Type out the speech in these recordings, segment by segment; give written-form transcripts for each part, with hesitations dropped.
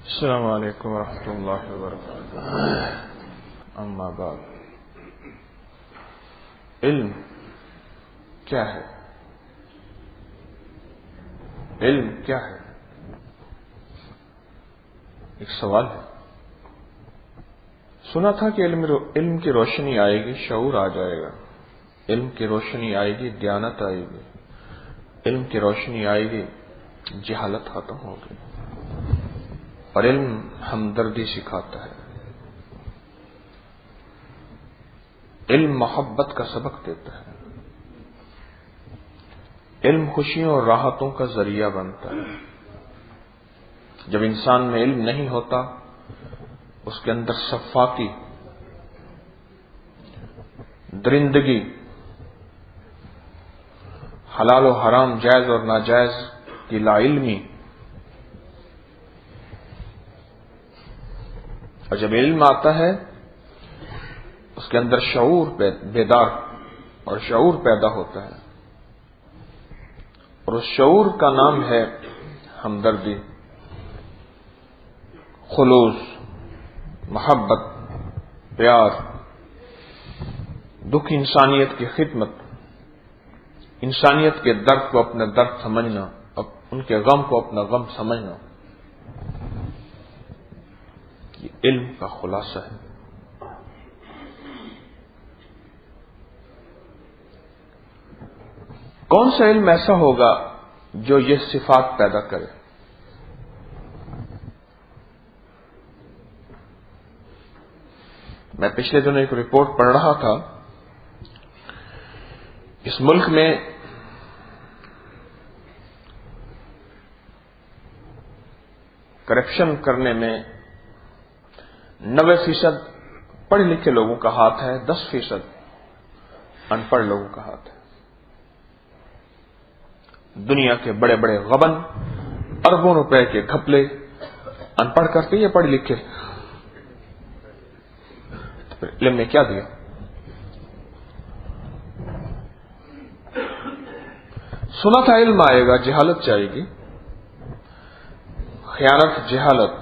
السلام علیکم ورحمۃ اللہ وبرکاتہ۔ اما بعد، علم کیا ہے؟ علم کیا ہے؟ ایک سوال ہے۔ سنا تھا کہ علم کی روشنی آئے گی، شعور آ جائے گا۔ علم کی روشنی آئے گی، دیانت آئے گی۔ علم کی روشنی آئے گی، جہالت ختم ہوگی۔ اور علم ہمدردی سکھاتا ہے، علم محبت کا سبق دیتا ہے، علم خوشیوں اور راحتوں کا ذریعہ بنتا ہے۔ جب انسان میں علم نہیں ہوتا، اس کے اندر صفاقی، درندگی، حلال و حرام، جائز اور ناجائز کی لا علمی، اور جب علم آتا ہے اس کے اندر شعور بیدار اور شعور پیدا ہوتا ہے، اور اس شعور کا نام ہے ہمدردی، خلوص، محبت، پیار، دکھ انسانیت کی خدمت، انسانیت کے درد کو اپنا درد سمجھنا، ان کے غم کو اپنا غم سمجھنا، یہ علم کا خلاصہ ہے۔ کون سا علم ایسا ہوگا جو یہ صفات پیدا کرے؟ میں پچھلے دنوں ایک رپورٹ پڑھ رہا تھا، اس ملک میں کرپشن کرنے میں 90% پڑھے لکھے لوگوں کا ہاتھ ہے، 10% ان پڑھ لوگوں کا ہاتھ ہے۔ دنیا کے بڑے بڑے غبن، اربوں روپے کے گھپلے ان پڑھ کرتے یا پڑھے لکھے؟ علم نے کیا دیا؟ سنا تھا علم آئے گا، جہالت جائے گی، خیانت جہالت،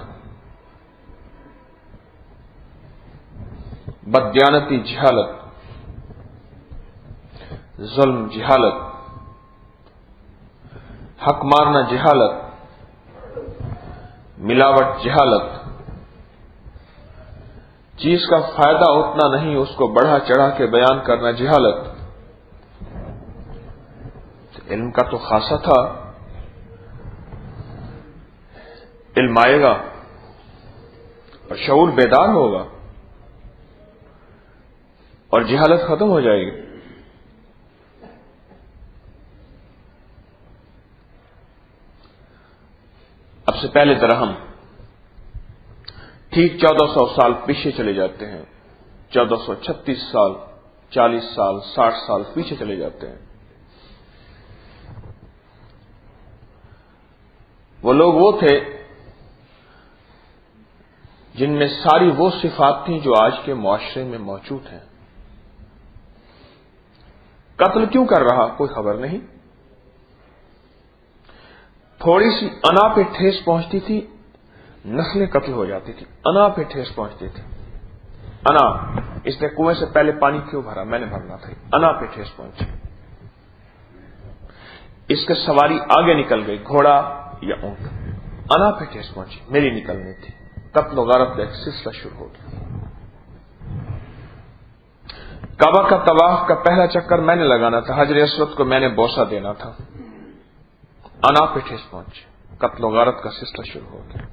بددیانتی جہالت، ظلم جہالت، حق مارنا جہالت، ملاوٹ جہالت، چیز کا فائدہ اتنا نہیں اس کو بڑھا چڑھا کے بیان کرنا جہالت۔ علم کا تو خاصہ تھا، علم آئے گا اور شعور بیدار ہوگا اور جہالت ختم ہو جائے گی۔ اب سے پہلے ذرا ہم ٹھیک 1400 سال پیچھے چلے جاتے ہیں، 1436 سال، 40 سال، 60 سال پیچھے چلے جاتے ہیں۔ وہ لوگ وہ تھے جن میں ساری وہ صفات تھیں جو آج کے معاشرے میں موجود ہیں۔ قتل کیوں کر رہا کوئی خبر نہیں، تھوڑی سی انا پہ ٹھیس پہنچتی تھی، نسلیں قتل ہو جاتی تھی۔ انا پہ ٹھیس پہنچتی تھی، انا، اس نے کنویں سے پہلے پانی کیوں بھرا، میں نے بھرنا تھا، انا پہ ٹھیس پہنچی۔ اس کے سواری آگے نکل گئی، گھوڑا یا اونٹ، انا پہ ٹھیس پہنچی، میری نکلنی تھی، قتل و غارت کا ایک سلسلہ شروع ہو گیا۔ کعبہ کا طواف کا پہلا چکر میں نے لگانا تھا، حجر اسود کو میں نے بوسہ دینا تھا، انا پہ ٹھیس پہنچی، قتل و غارت کا سلسلہ شروع ہو گیا۔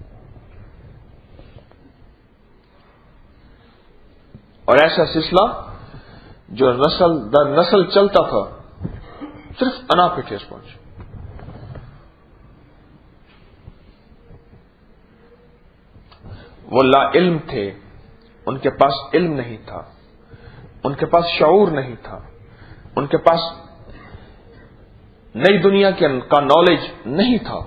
اور ایسا سلسلہ جو نسل در نسل چلتا تھا، صرف انا پہ ٹھیس پہنچی۔ وہ لا علم تھے، ان کے پاس علم نہیں تھا، ان کے پاس شعور نہیں تھا، ان کے پاس نئی دنیا کا نالج نہیں تھا۔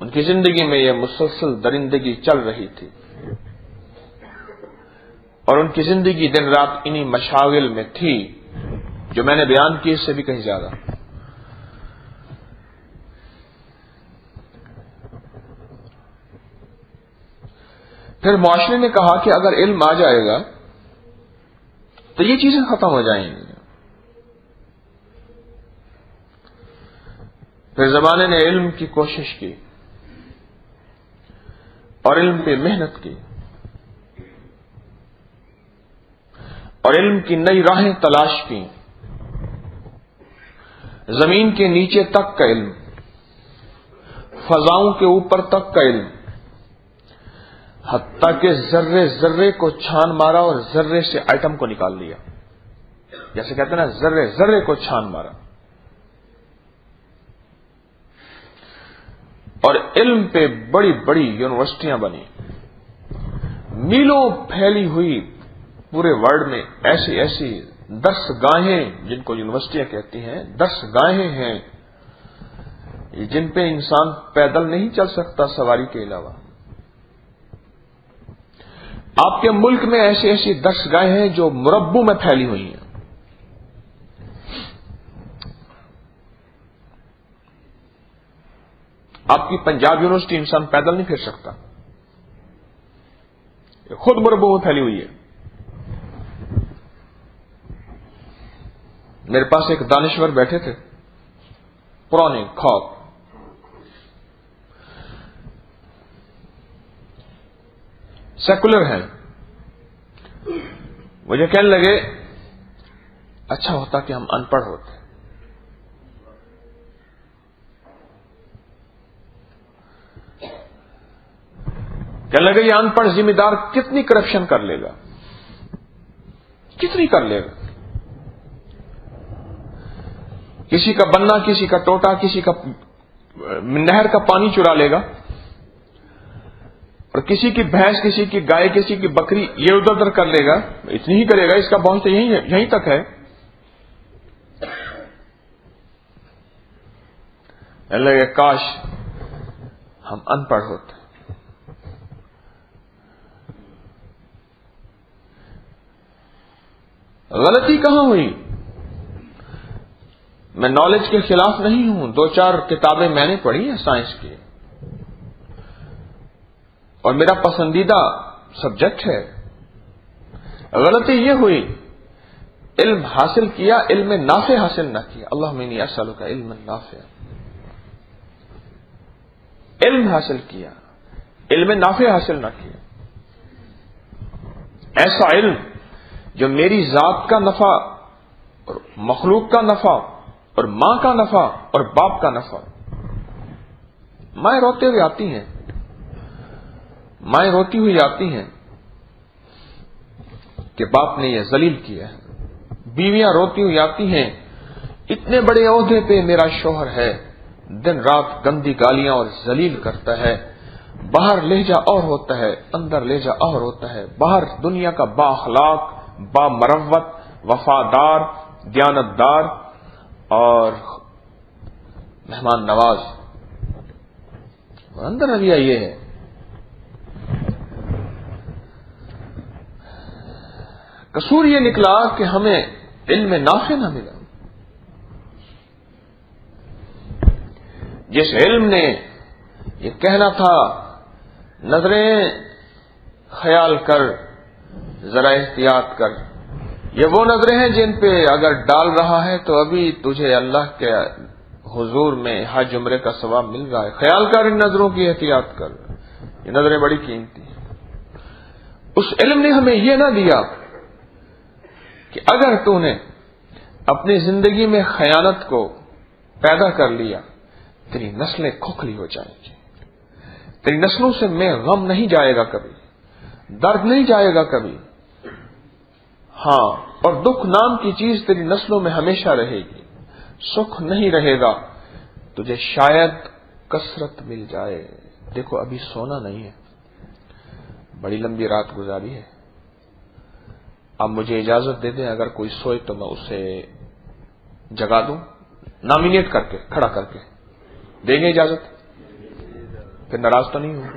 ان کی زندگی میں یہ مسلسل درندگی چل رہی تھی، اور ان کی زندگی دن رات انہی مشاغل میں تھی جو میں نے بیان کی، اس سے بھی کہیں زیادہ۔ پھر معاشرے نے کہا کہ اگر علم آ جائے گا تو یہ چیزیں ختم ہو جائیں گی. پھر زمانے نے علم کی کوشش کی اور علم پہ محنت کی اور علم کی نئی راہیں تلاش کی. زمین کے نیچے تک کا علم، فضاؤں کے اوپر تک کا علم، حتیٰ کہ ذرے ذرے کو چھان مارا اور ذرے سے ایٹم کو نکال لیا. جیسے کہتے ہیں نا، ذرے ذرے کو چھان مارا. اور علم پہ بڑی بڑی یونیورسٹیاں بنی، میلوں پھیلی ہوئی پورے ورلڈ میں ایسی ایسی درس گاہیں، جن کو یونیورسٹیاں کہتی ہیں، درس گاہیں ہیں جن پہ انسان پیدل نہیں چل سکتا سواری کے علاوہ. آپ کے ملک میں ایسی ایسی درس گاہیں ہیں جو مربوں میں پھیلی ہوئی ہیں. آپ کی پنجاب یونیورسٹی انسان پیدل نہیں پھر سکتا، خود مربوں میں پھیلی ہوئی ہے. میرے پاس ایک دانشور بیٹھے تھے، پرانے خواب، سیکولر ہیں. مجھے کہنے لگے اچھا ہوتا کہ ہم ان پڑھ ہوتے. کہنے لگے یہ ان پڑھ ذمہ دار کتنی کرپشن کر لے گا، کتنی کر لے گا. کسی کا بننا، کسی کا ٹوٹا، کسی کا نہر کا پانی چرا لے گا، اور کسی کی بھینس، کسی کی گائے، کسی کی بکری یہ ادھر ادھر کر لے گا. اتنی ہی کرے گا، اس کا پہنچ تو یہیں تک ہے. کہنے لگے کاش ہم ان پڑھ ہوتے. غلطی کہاں ہوئی؟ میں نالج کے خلاف نہیں ہوں، 2-4 کتابیں میں نے پڑھی ہیں سائنس کی، اور میرا پسندیدہ سبجیکٹ ہے. غلطی یہ ہوئی علم حاصل کیا، علم نافع حاصل نہ کیا. اللہم انی اسألک علم نافع. علم حاصل کیا، علم نافع حاصل نہ کیا. ایسا علم جو میری ذات کا نفع اور مخلوق کا نفع اور ماں کا نفع اور باپ کا نفع. مائیں روتے ہوئے آتی ہیں، مائیں روتی ہوئی آتی ہیں کہ باپ نے یہ ذلیل کیا ہے. بیویاں روتی ہوئی آتی ہیں، اتنے بڑے عہدے پہ میرا شوہر ہے، دن رات گندی گالیاں اور ذلیل کرتا ہے. باہر لہجہ اور ہوتا ہے، اندر لہجہ اور ہوتا ہے. باہر دنیا کا با اخلاق، با مروت، وفادار، دیانتدار اور مہمان نواز، اندر رویہ یہ ہے. قصور یہ نکلا کہ ہمیں علم نافع نہ ملا. جس علم نے یہ کہنا تھا نظریں خیال کر، ذرا احتیاط کر، یہ وہ نظریں ہیں جن پہ اگر ڈال رہا ہے تو ابھی تجھے اللہ کے حضور میں حج عمرے کا ثواب مل رہا ہے. خیال کر، ان نظروں کی احتیاط کر، یہ نظریں بڑی قیمتی ہیں. اس علم نے ہمیں یہ نہ دیا کہ اگر تو نے اپنی زندگی میں خیانت کو پیدا کر لیا تیری نسلیں کھوکھلی ہو جائیں گی. تیری نسلوں سے میں غم نہیں جائے گا کبھی، درد نہیں جائے گا کبھی. ہاں، اور دکھ نام کی چیز تیری نسلوں میں ہمیشہ رہے گی. سکھ نہیں رہے گا، تجھے شاید کثرت مل جائے. دیکھو ابھی سونا نہیں ہے، بڑی لمبی رات گزاری ہے. اب مجھے اجازت دے دیں، اگر کوئی سوئے تو میں اسے جگا دوں، نامینیٹ کر کے، کھڑا کر کے. دیں گے اجازت؟ پھر ناراض تو نہیں ہوں؟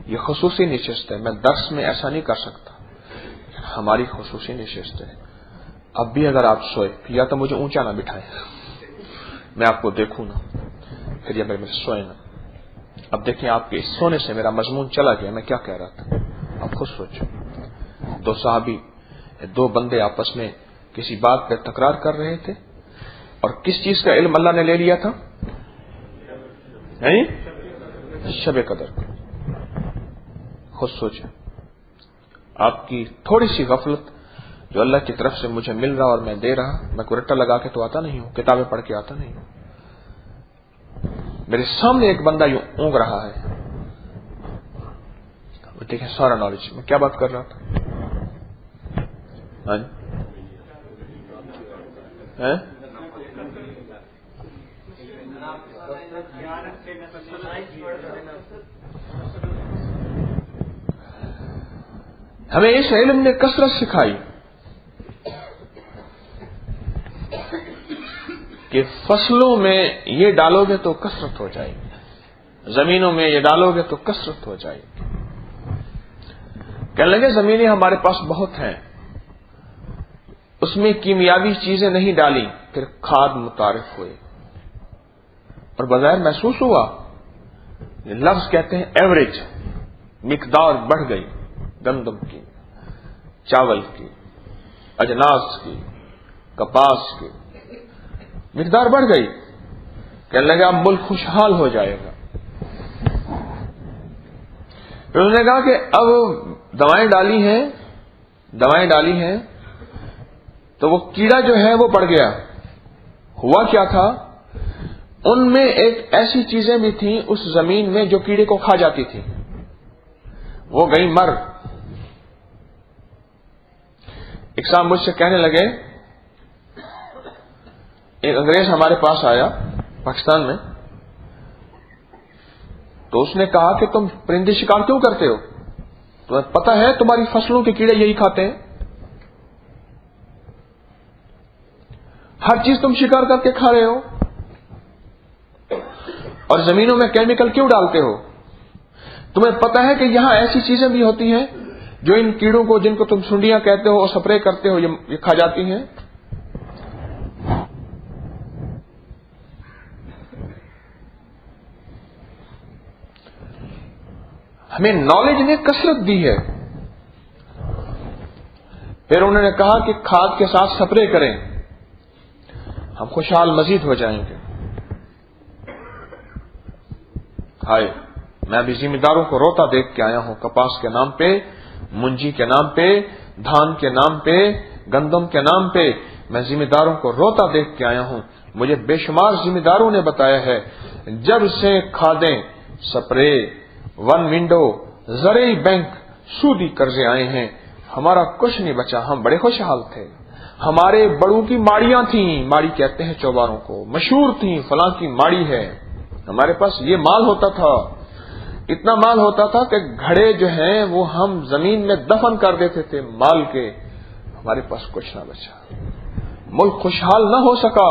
یہ خصوصی نشست ہے، میں درس میں ایسا نہیں کر سکتا. ہماری خصوصی نشست ہے. اب بھی اگر آپ سوئے، یا تو مجھے اونچا نہ بٹھائے، میں آپ کو دیکھوں نا، پھر یا میرے سوئے نا. اب دیکھیں آپ کے سونے سے میرا مضمون چلا گیا. میں کیا کہہ رہا تھا؟ اب خود سوچو، دو صحابی، دو بندے آپس میں کسی بات پہ تکرار کر رہے تھے، اور کس چیز کا علم اللہ نے لے لیا تھا؟ شب قدر کا۔ خود سوچیں، آپ کی تھوڑی سی غفلت جو اللہ کی طرف سے مجھے مل رہا اور میں دے رہا، میں کوئی رٹا لگا کے تو آتا نہیں ہوں، کتابیں پڑھ کے آتا نہیں ہوں، میرے سامنے ایک بندہ یوں اونگ رہا ہے، دیکھیں سارا نالج، میں کیا بات کر رہا تھا؟ ہمیں اس علم نے کثرت سکھائی کہ فصلوں میں یہ ڈالو گے تو کثرت ہو جائے گی، زمینوں میں یہ ڈالو گے تو کثرت ہو جائے گی۔ کہنے لگے زمینیں ہمارے پاس بہت ہیں، اس میں کیمیاوی چیزیں نہیں ڈالی، پھر کھاد متعارف ہوئے اور بظاہر محسوس ہوا، لفظ کہتے ہیں ایوریج، مقدار بڑھ گئی، گندم کی، چاول کی، اجناس کی، کپاس کی مقدار بڑھ گئی۔ کہنے لگا اب ملک خوشحال ہو جائے گا۔ پھر انہوں نے کہا کہ اب دوائیں ڈالی ہیں تو وہ کیڑا جو ہے وہ بڑھ گیا۔ ہوا کیا تھا؟ ان میں ایک ایسی چیزیں بھی تھیں اس زمین میں جو کیڑے کو کھا جاتی تھی، وہ گئی مر۔ ایک صاحب مجھ سے کہنے لگے، ایک انگریز ہمارے پاس آیا پاکستان میں، تو اس نے کہا کہ تم پرندے شکار کیوں کرتے ہو؟ تمہیں پتہ ہے تمہاری فصلوں کے کیڑے یہی کھاتے ہیں، ہر چیز تم شکار کر کے کھا رہے ہو، اور زمینوں میں کیمیکل کیوں ڈالتے ہو؟ تمہیں پتہ ہے کہ یہاں ایسی چیزیں بھی ہوتی ہیں جو ان کیڑوں کو، جن کو تم سنڈیاں کہتے ہو اور سپرے کرتے ہو، یہ کھا جاتی ہیں۔ ہمیں نالج نے کثرت دی ہے۔ پھر انہوں نے کہا کہ کھاد کے ساتھ سپرے کریں، ہم خوشحال مزید ہو جائیں گے۔ ہائے، میں ابھی ذمہ داروں کو روتا دیکھ کے آیا ہوں، کپاس کے نام پہ، منجی کے نام پہ، دھان کے نام پہ، گندم کے نام پہ میں ذمہ داروں کو روتا دیکھ کے آیا ہوں۔ مجھے بے شمار ذمہ داروں نے بتایا ہے، جب سے کھادیں، سپرے، ون ونڈو، زرعی بینک، سودی قرضے آئے ہیں، ہمارا کچھ نہیں بچا، ہم بڑے خوشحال تھے۔ ہمارے بڑوں کی ماڑیاں تھیں، ماڑی کہتے ہیں چوباروں کو، مشہور تھیں، فلاں کی ماڑی ہے، ہمارے پاس یہ مال ہوتا تھا، اتنا مال ہوتا تھا کہ گھڑے جو ہیں وہ ہم زمین میں دفن کر دیتے تھے مال کے، ہمارے پاس کچھ نہ بچا، ملک خوشحال نہ ہو سکا۔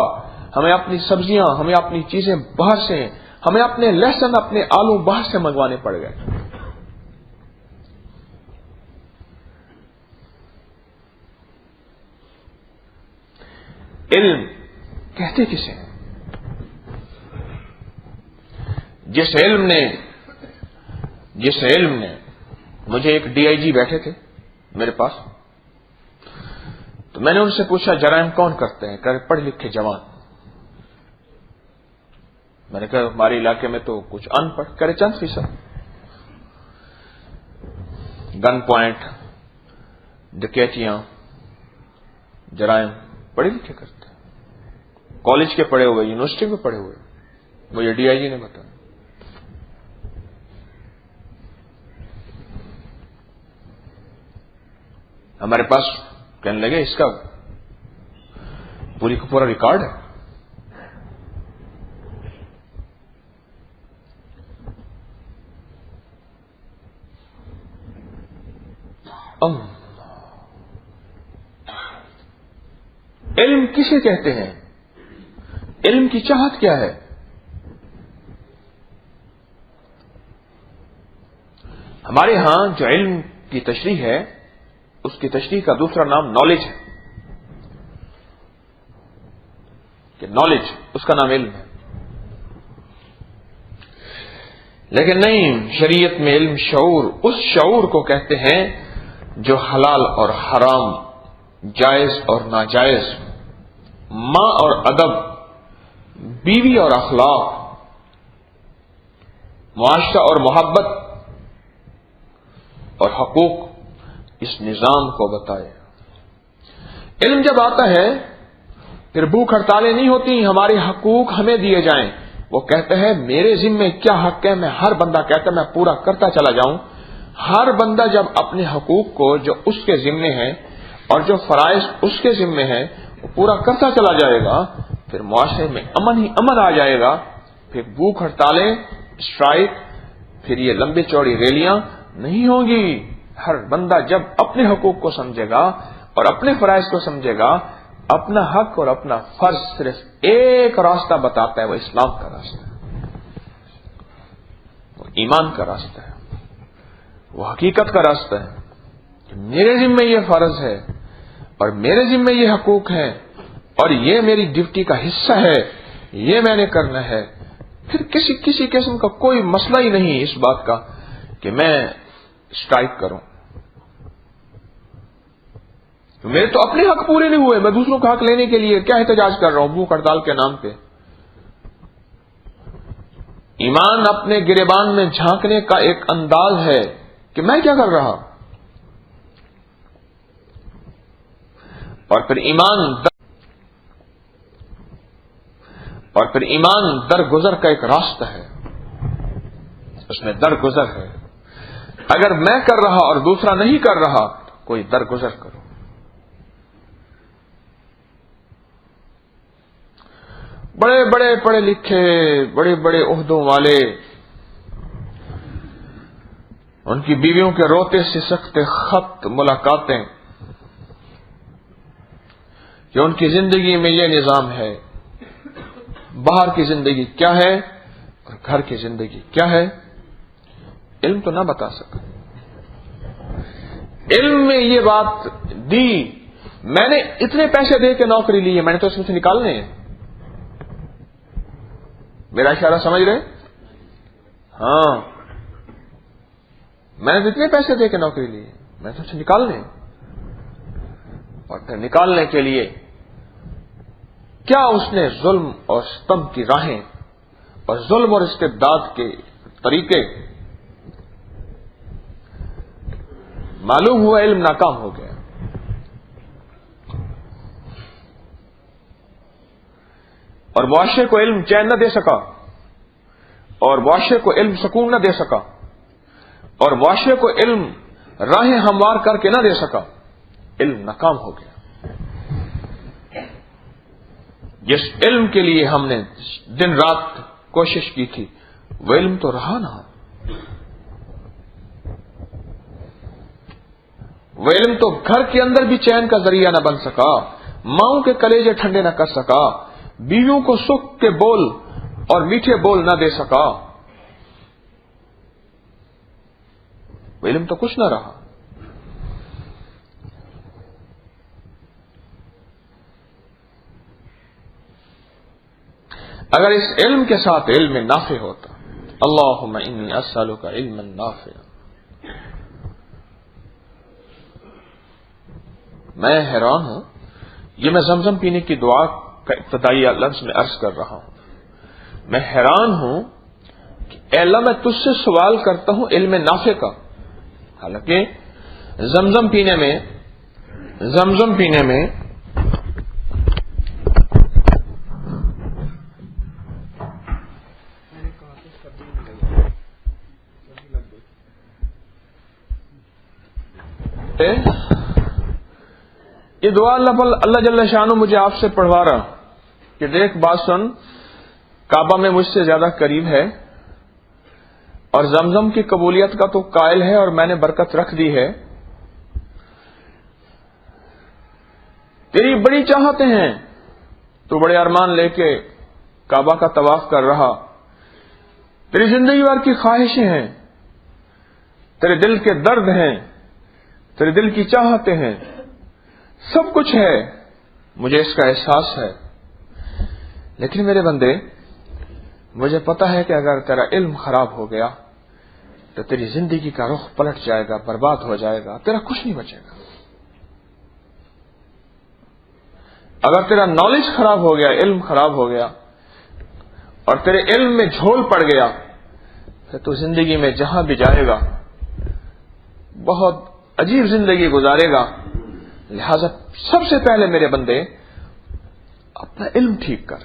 ہمیں اپنی سبزیاں، ہمیں اپنی چیزیں باہر سے، ہمیں اپنے لہسن، اپنے آلو باہر سے منگوانے پڑ گئے۔ علم کہتے کسے ہیں؟ جس علم نے مجھے، ایک ڈی آئی جی بیٹھے تھے میرے پاس، تو میں نے ان سے پوچھا جرائم کون کرتے ہیں؟ کہ پڑھ لکھے جوان۔ میں نے کہا ہمارے علاقے میں تو کچھ ان پڑھ، کرے چند فیصد، گن پوائنٹ، ڈکیتیاں، جرائم پڑھے لکھے کرتے ہیں، کالج کے پڑھے ہوئے، یونیورسٹی میں پڑھے ہوئے، مجھے ڈی آئی جی نے بتایا۔ ہمارے پاس کہنے لگے اس کا پوری کا پورا ریکارڈ ہے۔ علم کسے کہتے ہیں؟ علم کی چاہت کیا ہے؟ ہمارے ہاں جو علم کی تشریح ہے، اس کی تشریح کا دوسرا نام نالج ہے، کہ نالج، اس کا نام علم ہے۔ لیکن نہیں، شریعت میں علم شعور اس شعور کو کہتے ہیں جو حلال اور حرام، جائز اور ناجائز، ماں اور ادب، بیوی اور اخلاق، معاشرہ اور محبت اور حقوق، اس نظام کو بتائے۔ علم جب آتا ہے پھر بھوک ہڑتالیں نہیں ہوتی ہمارے حقوق ہمیں دیے جائیں، وہ کہتے ہیں میرے ذمے کیا حق ہے، میں ہر بندہ کہتا ہے میں پورا کرتا چلا جاؤں۔ ہر بندہ جب اپنے حقوق کو جو اس کے ذمے ہیں اور جو فرائض اس کے ذمے ہیں وہ پورا کرتا چلا جائے گا، پھر معاشرے میں امن ہی امن آ جائے گا۔ پھر بھوک ہڑتالیں، اسٹرائک، پھر یہ لمبی چوڑی ریلیاں نہیں ہوں گی۔ ہر بندہ جب اپنے حقوق کو سمجھے گا اور اپنے فرائض کو سمجھے گا، اپنا حق اور اپنا فرض صرف ایک راستہ بتاتا ہے، وہ اسلام کا راستہ ہے، وہ ایمان کا راستہ ہے، وہ حقیقت کا راستہ ہے کہ میرے ذمے یہ فرض ہے اور میرے ذمے یہ حقوق ہیں اور یہ میری ڈیوٹی کا حصہ ہے، یہ میں نے کرنا ہے۔ پھر کسی قسم کا کوئی مسئلہ ہی نہیں اس بات کا کہ میں اسٹرائک کروں، میرے تو اپنے حق پورے نہیں ہوئے، میں دوسروں کا حق لینے کے لیے کیا احتجاج کر رہا ہوں بھوک ہڑتال کے نام پہ۔ ایمان اپنے گریبان میں جھانکنے کا ایک انداز ہے کہ میں کیا کر رہا، اور پھر ایمان درگزر کا ایک راستہ ہے، اس میں درگزر ہے۔ اگر میں کر رہا اور دوسرا نہیں کر رہا تو کوئی درگزر کرو۔ بڑے بڑے پڑھے لکھے، بڑے بڑے عہدوں والے، ان کی بیویوں کے روتے سسکتے خط، ملاقاتیں کہ ان کی زندگی میں یہ نظام ہے، باہر کی زندگی کیا ہے اور گھر کی زندگی کیا ہے، علم تو نہ بتا سکا۔ علم میں یہ بات دی، میں نے اتنے پیسے دے کے نوکری لی ہے، میں نے تو اس میں سے نکالنے ہیں۔ میرا اشارہ سمجھ رہے؟ ہاں، میں نے اتنے پیسے دے کے نوکری لی ہے، میں تو اسے نکالنے ہیں۔ اور پھر نکالنے کے لیے کیا اس نے ظلم اور ستم کی راہیں اور ظلم اور استبداد کے طریقے، معلوم ہوا علم ناکام ہو گیا۔ اور معاشرے کو علم چین نہ دے سکا، اور معاشرے کو علم سکون نہ دے سکا، اور معاشرے کو علم راہیں ہموار کر کے نہ دے سکا، علم ناکام ہو گیا۔ جس علم کے لیے ہم نے دن رات کوشش کی تھی وہ علم تو رہا نہ، وہ علم تو گھر کے اندر بھی چین کا ذریعہ نہ بن سکا، ماؤں کے کلیجے ٹھنڈے نہ کر سکا، بیویوں کو سکھ کے بول اور میٹھے بول نہ دے سکا، وہ علم تو کچھ نہ رہا۔ اگر اس علم کے ساتھ علم نافع ہوتا، اللہم انی اسألک علما نافعا، میں حیران ہوں، یہ میں زمزم پینے کی دعا کا ابتدائی لفظ میں عرض کر رہا ہوں، میں حیران ہوں کہ اے اللہ میں تجھ سے سوال کرتا ہوں علم نافع کا، حالانکہ زمزم پینے میں یہ دعا اللہ جل شانہ مجھے آپ سے پڑھوا رہا کہ دیکھ بات سن، کعبہ میں مجھ سے زیادہ قریب ہے اور زمزم کی قبولیت کا تو قائل ہے اور میں نے برکت رکھ دی ہے، تیری بڑی چاہتے ہیں، تو بڑے ارمان لے کے کعبہ کا طواف کر رہا، تیری زندگی بھر کی خواہشیں ہیں، تیرے دل کے درد ہیں، تیرے دل کی چاہتے ہیں، سب کچھ ہے، مجھے اس کا احساس ہے، لیکن میرے بندے مجھے پتا ہے کہ اگر تیرا علم خراب ہو گیا تو تیری زندگی کا رخ پلٹ جائے گا، برباد ہو جائے گا، تیرا کچھ نہیں بچے گا۔ اگر تیرا نالج خراب ہو گیا، علم خراب ہو گیا اور تیرے علم میں جھول پڑ گیا، پھر تو زندگی میں جہاں بھی جائے گا بہت عجیب زندگی گزارے گا۔ لہذا سب سے پہلے میرے بندے اپنا علم ٹھیک کر،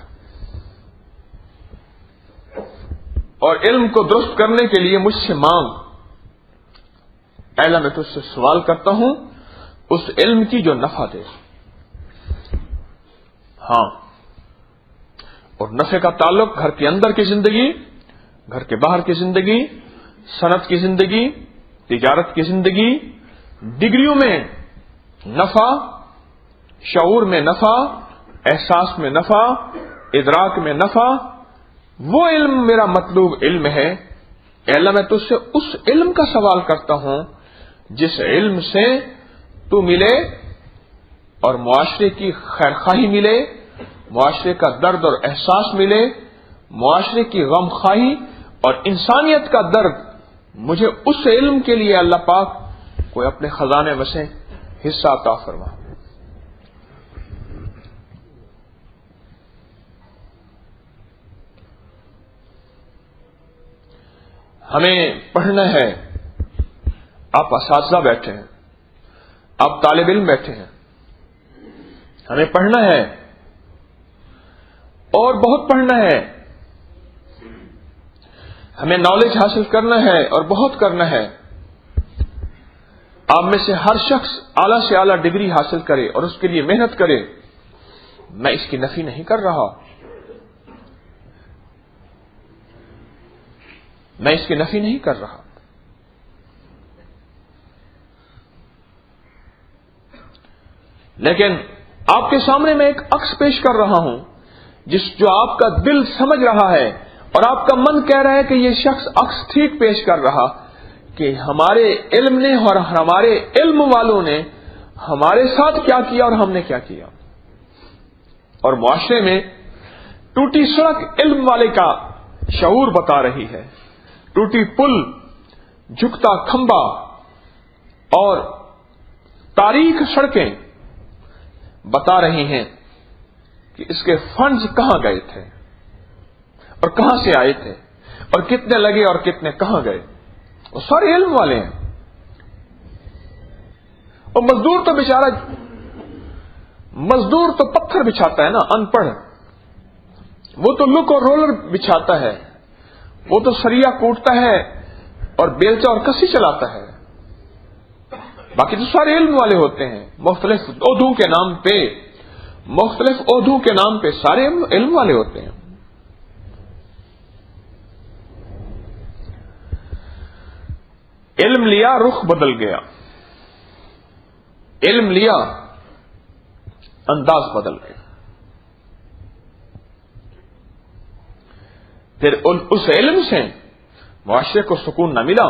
اور علم کو درست کرنے کے لیے مجھ سے مانگ۔ اے اللہ، میں تجھ سے سوال کرتا ہوں اس علم کی جو نفع دے۔ ہاں، اور نفع کا تعلق گھر کے اندر کی زندگی، گھر کے باہر کی زندگی، صنعت کی زندگی، تجارت کی زندگی، ڈگریوں میں نفع، شعور میں نفع، احساس میں نفع، ادراک میں نفع، وہ علم میرا مطلوب علم ہے۔ اے اللہ، میں تجھ سے اس علم کا سوال کرتا ہوں جس علم سے تو ملے اور معاشرے کی خیرخواہی ملے، معاشرے کا درد اور احساس ملے، معاشرے کی غم خواہی اور انسانیت کا درد مجھے اس علم کے لیے اللہ پاک کوئی اپنے خزانے میں سے حصہ عطا فرما۔ ہمیں پڑھنا ہے، آپ اساتذہ بیٹھے ہیں، آپ طالب علم بیٹھے ہیں، ہمیں پڑھنا ہے اور بہت پڑھنا ہے، ہمیں نالج حاصل کرنا ہے اور بہت کرنا ہے۔ آپ میں سے ہر شخص اعلی سے اعلی ڈگری حاصل کرے اور اس کے لیے محنت کرے، میں اس کی نفی نہیں کر رہا، میں اس کی نفی نہیں کر رہا، لیکن آپ کے سامنے میں ایک عکس پیش کر رہا ہوں جو آپ کا دل سمجھ رہا ہے اور آپ کا من کہہ رہا ہے کہ یہ شخص عکس ٹھیک پیش کر رہا کہ ہمارے علم نے اور ہمارے علم والوں نے ہمارے ساتھ کیا کیا اور ہم نے کیا کیا۔ اور معاشرے میں ٹوٹی سڑک علم والے کا شعور بتا رہی ہے، ٹوٹی پل، جھکتا کھمبا اور تاریک سڑکیں بتا رہی ہیں کہ اس کے فنڈز کہاں گئے تھے اور کہاں سے آئے تھے اور کتنے لگے اور کتنے کہاں گئے، وہ سارے علم والے ہیں۔ اور مزدور تو بیچارہ، مزدور تو پتھر بچھاتا ہے نا، ان پڑھ، وہ تو لک اور رولر بچھاتا ہے، وہ تو سریا کوٹتا ہے اور بیلچا اور کسی چلاتا ہے، باقی تو سارے علم والے ہوتے ہیں، مختلف عہدوں کے نام پہ، مختلف عہدوں کے نام پہ سارے علم والے ہوتے ہیں۔ علم لیا، رخ بدل گیا، علم لیا، انداز بدل گیا۔ پھر اس علم سے معاشرے کو سکون نہ ملا،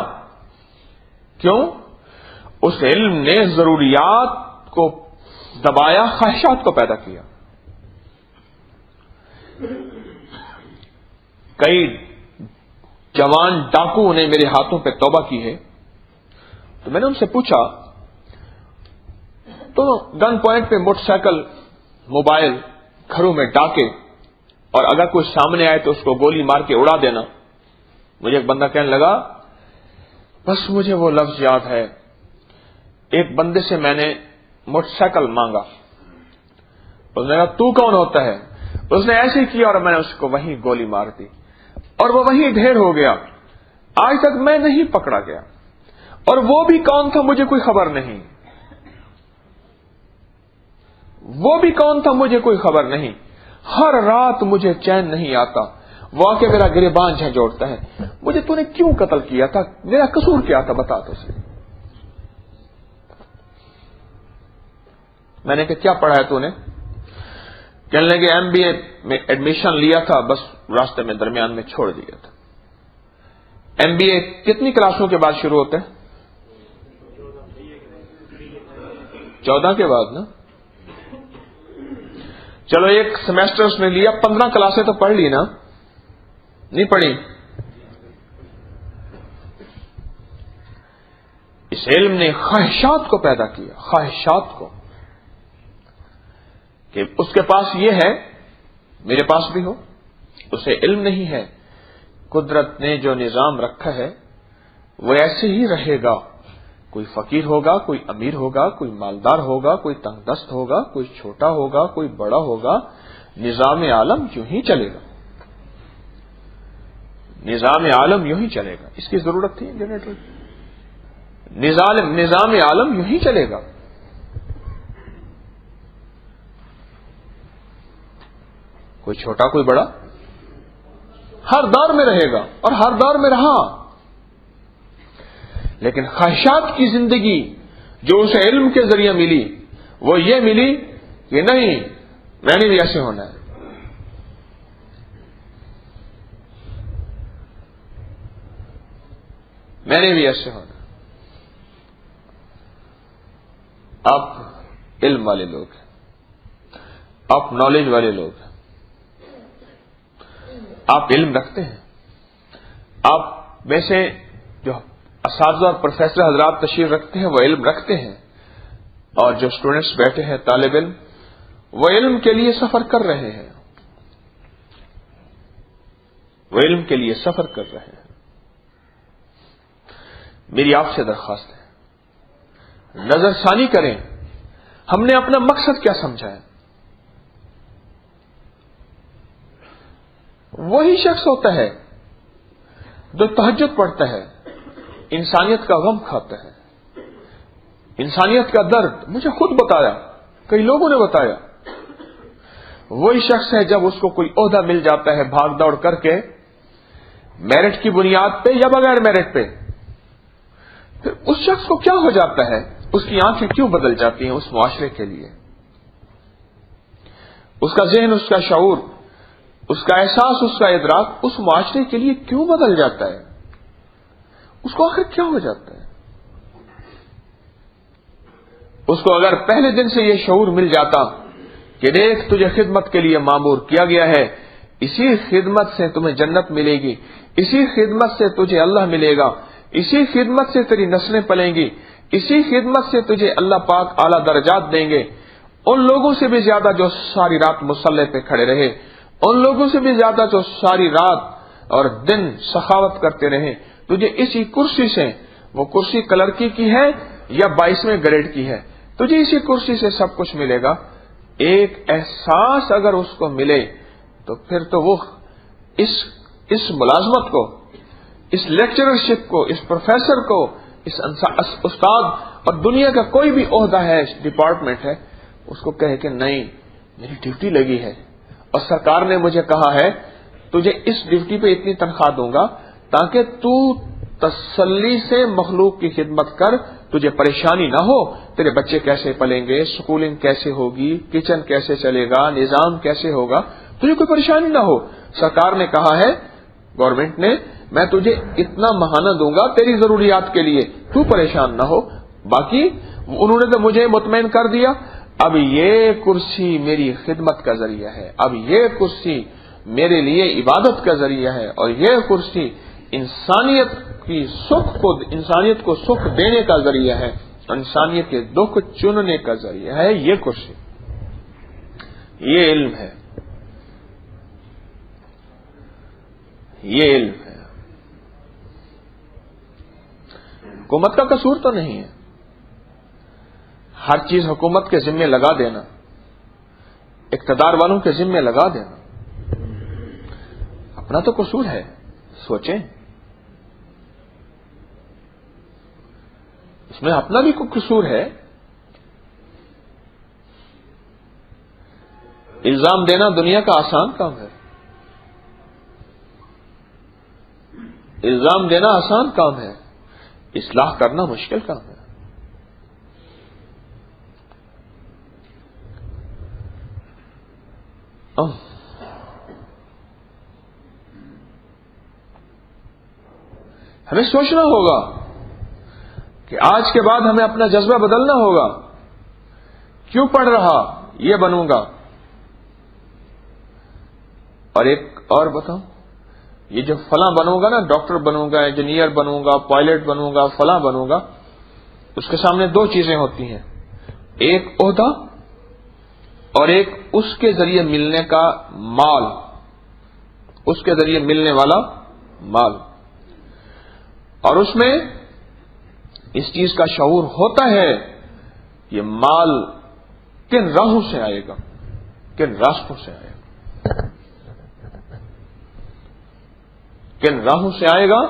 کیوں؟ اس علم نے ضروریات کو دبایا، خواہشات کو پیدا کیا۔ کئی جوان ڈاکو نے میرے ہاتھوں پہ توبہ کی ہے، تو میں نے ان سے پوچھا، تو گن پوائنٹ پہ موٹر سائیکل، موبائل، گھروں میں ڈاکے، اور اگر کوئی سامنے آئے تو اس کو گولی مار کے اڑا دینا۔ مجھے ایک بندہ کہنے لگا، بس مجھے وہ لفظ یاد ہے، ایک بندے سے میں نے موٹر سائیکل مانگا، اس نے کہا تو کون ہوتا ہے؟ اس نے ایسے کیا اور میں نے اس کو وہیں گولی مار دی اور وہ وہیں ڈھیر ہو گیا۔ آج تک میں نہیں پکڑا گیا، اور وہ بھی کون تھا مجھے کوئی خبر نہیں، وہ بھی کون تھا مجھے کوئی خبر نہیں۔ ہر رات مجھے چین نہیں آتا، وہ آ کے میرا گریبان جھنجھوڑتا ہے، مجھے تو نے کیوں قتل کیا تھا، میرا قصور کیا تھا، بتا تو صحیح۔ میں نے کہا کیا پڑھا ہے تو نے؟ کہنے لگے ایم بی اے میں ایڈمیشن لیا تھا، بس راستے میں درمیان میں چھوڑ دیا تھا۔ ایم بی اے کتنی کلاسوں کے بعد شروع ہوتے ہیں؟ 14 کے بعد نا؟ چلو ایک سیمیسٹر اس نے لیا، 15 کلاسیں تو پڑھ لی نا؟ نہیں پڑھی؟ اس علم نے خواہشات کو پیدا کیا، خواہشات کو، کہ اس کے پاس یہ ہے میرے پاس بھی ہو، اسے علم نہیں ہے۔ قدرت نے جو نظام رکھا ہے وہ ایسے ہی رہے گا، کوئی فقیر ہوگا، کوئی امیر ہوگا، کوئی مالدار ہوگا، کوئی تنگ دست ہوگا، کوئی چھوٹا ہوگا، کوئی بڑا ہوگا، نظام عالم یوں ہی چلے گا، نظام عالم یوں ہی چلے گا۔ اس کی ضرورت تھی جنریٹر؟ نظام عالم یوں ہی چلے گا۔ کوئی چھوٹا کوئی بڑا ہر دور میں رہے گا اور ہر دور میں رہا، لیکن خواہشات کی زندگی جو اسے علم کے ذریعے ملی وہ یہ ملی کہ نہیں، میں نے بھی ایسے ہونا ہے، میں نے بھی ایسے ہونا ہے۔ آپ علم والے لوگ ہیں، آپ نالج والے لوگ ہیں، آپ علم رکھتے ہیں، آپ میں سے جو اساتذہ اور پروفیسر حضرات تشریف رکھتے ہیں وہ علم رکھتے ہیں، اور جو اسٹوڈنٹس بیٹھے ہیں طالب علم وہ علم کے لیے سفر کر رہے ہیں، وہ علم کے لیے سفر کر رہے ہیں۔ میری آپ سے درخواست ہے، نظر ثانی کریں ہم نے اپنا مقصد کیا سمجھا ہے۔ وہی شخص ہوتا ہے جو تہجد پڑھتا ہے، انسانیت کا غم کھاتا ہے، انسانیت کا درد مجھے خود بتایا، کئی لوگوں نے بتایا۔ وہی شخص ہے جب اس کو کوئی عہدہ مل جاتا ہے بھاگ دوڑ کر کے، میرٹ کی بنیاد پہ یا بغیر میرٹ پہ، پھر اس شخص کو کیا ہو جاتا ہے، اس کی آنکھیں کیوں بدل جاتی ہیں اس معاشرے کے لیے، اس کا ذہن، اس کا شعور، اس کا احساس، اس کا ادراک اس معاشرے کے لیے کیوں بدل جاتا ہے، اس کو آخر کیا ہو جاتا ہے۔ اس کو اگر پہلے دن سے یہ شعور مل جاتا کہ دیکھ تجھے خدمت کے لیے مامور کیا گیا ہے، اسی خدمت سے تمہیں جنت ملے گی، اسی خدمت سے تجھے اللہ ملے گا، اسی خدمت سے تیری نسلیں پلیں گی، اسی خدمت سے تجھے اللہ پاک اعلیٰ درجات دیں گے، ان لوگوں سے بھی زیادہ جو ساری رات مصلی پہ کھڑے رہے، ان لوگوں سے بھی زیادہ جو ساری رات اور دن سخاوت کرتے رہے، تجھے اسی کرسی سے، وہ کرسی کلرکی کی ہے یا 22ویں گریڈ کی ہے، تجھے اسی کرسی سے سب کچھ ملے گا۔ ایک احساس اگر اس کو ملے تو پھر تو وہ اس ملازمت کو، اس لیکچررشپ کو، اس پروفیسر کو، اس استاد اور دنیا کا کوئی بھی عہدہ ہے، ڈپارٹمنٹ ہے، اس کو کہے کہ نہیں میری ڈیوٹی لگی ہے اور سرکار نے مجھے کہا ہے تجھے اس ڈیوٹی پہ اتنی تنخواہ دوں گا تاکہ تو تسلی سے مخلوق کی خدمت کر، تجھے پریشانی نہ ہو، تیرے بچے کیسے پلیں گے، سکولنگ کیسے ہوگی، کچن کیسے چلے گا، نظام کیسے ہوگا، تجھے کوئی پریشانی نہ ہو۔ سرکار نے کہا ہے، گورنمنٹ نے، میں تجھے اتنا ماہانہ دوں گا تیری ضروریات کے لیے، تو پریشان نہ ہو۔ باقی انہوں نے تو مجھے مطمئن کر دیا، اب یہ کرسی میری خدمت کا ذریعہ ہے، اب یہ کرسی میرے لیے عبادت کا ذریعہ ہے، اور یہ کرسی انسانیت کو سکھ دینے کا ذریعہ ہے، انسانیت کے دکھ چننے کا ذریعہ ہے یہ کرسی۔ یہ علم ہے، یہ علم ہے۔ حکومت کا قصور تو نہیں ہے، ہر چیز حکومت کے ذمے لگا دینا، اقتدار والوں کے ذمے لگا دینا، اپنا تو قصور ہے۔ سوچیں، اس میں اپنا بھی کوئی قصور ہے۔ الزام دینا دنیا کا آسان کام ہے، الزام دینا آسان کام ہے، اصلاح کرنا مشکل کام ہے۔ ہمیں سوچنا ہوگا کہ آج کے بعد ہمیں اپنا جذبہ بدلنا ہوگا۔ کیوں پڑھ رہا، یہ بنوں گا۔ اور ایک اور بتاؤں، یہ جو فلاں بنوں گا نا، ڈاکٹر بنوں گا، انجینئر بنوں گا، پائلٹ بنوں گا، فلاں بنوں گا، اس کے سامنے دو چیزیں ہوتی ہیں، ایک عہدہ اور ایک اس کے ذریعے ملنے کا مال، اس کے ذریعے ملنے والا مال. اور اس میں اس چیز کا شعور ہوتا ہے یہ مال کن راہوں سے آئے گا، کن راستوں سے آئے گا، کن راہوں سے آئے گا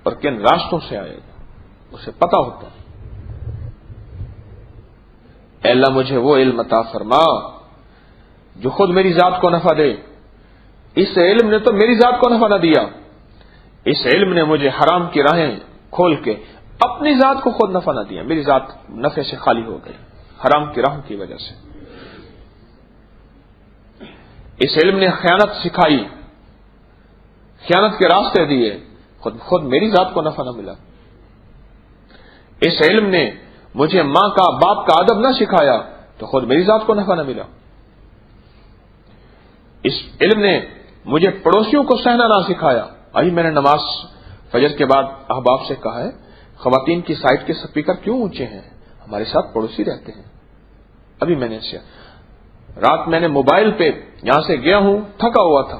اور کن راستوں سے آئے گا، اسے پتہ ہوتا ہے. اے اللہ مجھے وہ علم عطا فرما جو خود میری ذات کو نفع دے. اس علم نے تو میری ذات کو نفع نہ دیا، اس علم نے مجھے حرام کی راہیں کھول کے اپنی ذات کو خود نفع نہ دیا، میری ذات نفع سے خالی ہو گئی حرام کی راہوں کی وجہ سے. اس علم نے خیانت سکھائی، خیانت کے راستے دیے، خود میری ذات کو نفع نہ ملا. اس علم نے مجھے ماں کا باپ کا ادب نہ سکھایا تو خود میری ذات کو نفع نہ ملا. اس علم نے مجھے پڑوسیوں کو سہنا نہ سکھایا. ابھی میں نے نماز فجر کے بعد احباب سے کہا ہے خواتین کی سائٹ کے سپیکر کیوں اونچے ہیں، ہمارے ساتھ پڑوسی رہتے ہیں. ابھی میں نے رات میں نے موبائل پہ یہاں سے گیا ہوں، تھکا ہوا تھا،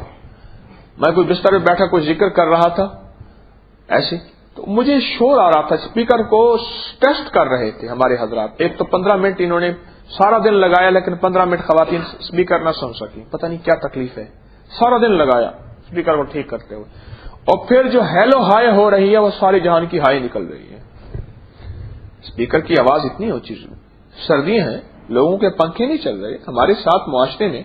میں کوئی بستر پہ بیٹھا کوئی ذکر کر رہا تھا ایسے، تو مجھے شور آ رہا تھا، اسپیکر کو ٹیسٹ کر رہے تھے ہمارے حضرات. ایک تو 15 منٹ انہوں نے سارا دن لگایا لیکن 15 منٹ خواتین اسپیکر نہ سن سکی، پتہ نہیں کیا تکلیف ہے، سارا دن لگایا اسپیکر کو ٹھیک کرتے ہوئے. اور پھر جو ہیلو ہائے ہو رہی ہے وہ سارے جہان کی ہائے نکل رہی ہے. اسپیکر کی آواز اتنی اونچی، سردیاں ہیں، لوگوں کے پنکھے نہیں چل رہے. ہمارے ساتھ معاشرے میں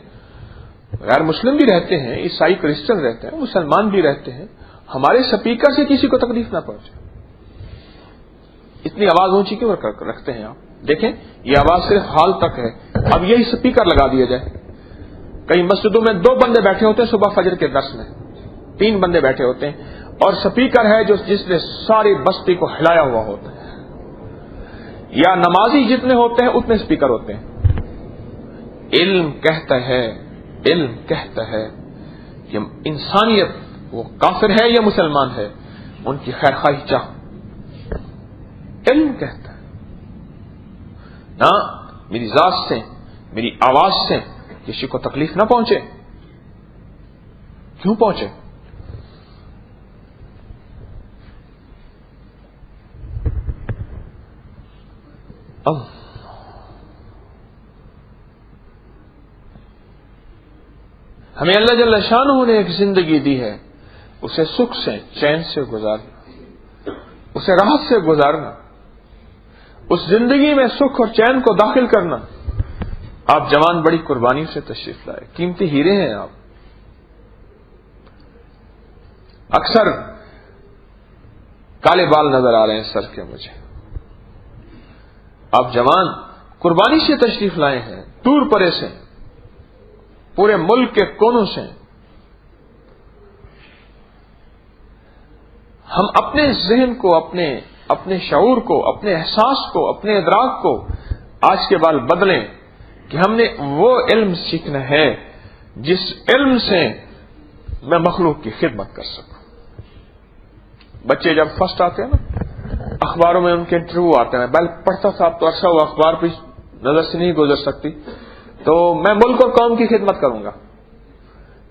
غیر مسلم بھی رہتے ہیں، عیسائی کرسچن رہتے ہیں، مسلمان بھی رہتے ہیں، ہمارے اسپیکر سے کسی کو تکلیف نہ پہنچے. اتنی آواز اونچی کیوں رکھتے ہیں آپ؟ دیکھیں یہ آواز صرف حال تک ہے، اب یہی اسپیکر لگا دیا جائے. کئی مسجدوں میں 2 بندے بیٹھے ہوتے ہیں صبح فجر کے درس میں، 3 بندے بیٹھے ہوتے ہیں اور اسپیکر ہے جس نے ساری بستی کو ہلایا ہوا ہوتا ہے. یا نمازی جتنے ہوتے ہیں اتنے اسپیکر ہوتے ہیں. علم کہتا ہے کہ انسانیت وہ کافر ہے یا مسلمان ہے، ان کی خیر خواہی چاہ. علم کہتا ہے نہ میری ذات سے، میری آواز سے کسی کو تکلیف نہ پہنچے. کیوں پہنچے؟ ہمیں اللہ جل شانہ نے ایک زندگی دی ہے، اسے سکھ سے چین سے گزارنا، اسے راحت سے گزارنا، اس زندگی میں سکھ اور چین کو داخل کرنا. آپ جوان بڑی قربانی سے تشریف لائے، قیمتی ہیرے ہیں آپ. اکثر کالے بال نظر آ رہے ہیں سر کے مجھے. آپ جوان قربانی سے تشریف لائے ہیں، دور پرے سے، پورے ملک کے کونوں سے. ہم اپنے ذہن کو، اپنے شعور کو، اپنے احساس کو، اپنے ادراک کو آج کے بعد بدلیں کہ ہم نے وہ علم سیکھنا ہے جس علم سے میں مخلوق کی خدمت کر سکوں. بچے جب فرسٹ آتے ہیں نا، اخباروں میں ان کے انٹرویو آتے ہیں، بل پڑھتا تھا، اب تو عرصہ ہوا اخبار پہ نظر سے نہیں گزر سکتی، تو میں ملک اور قوم کی خدمت کروں گا.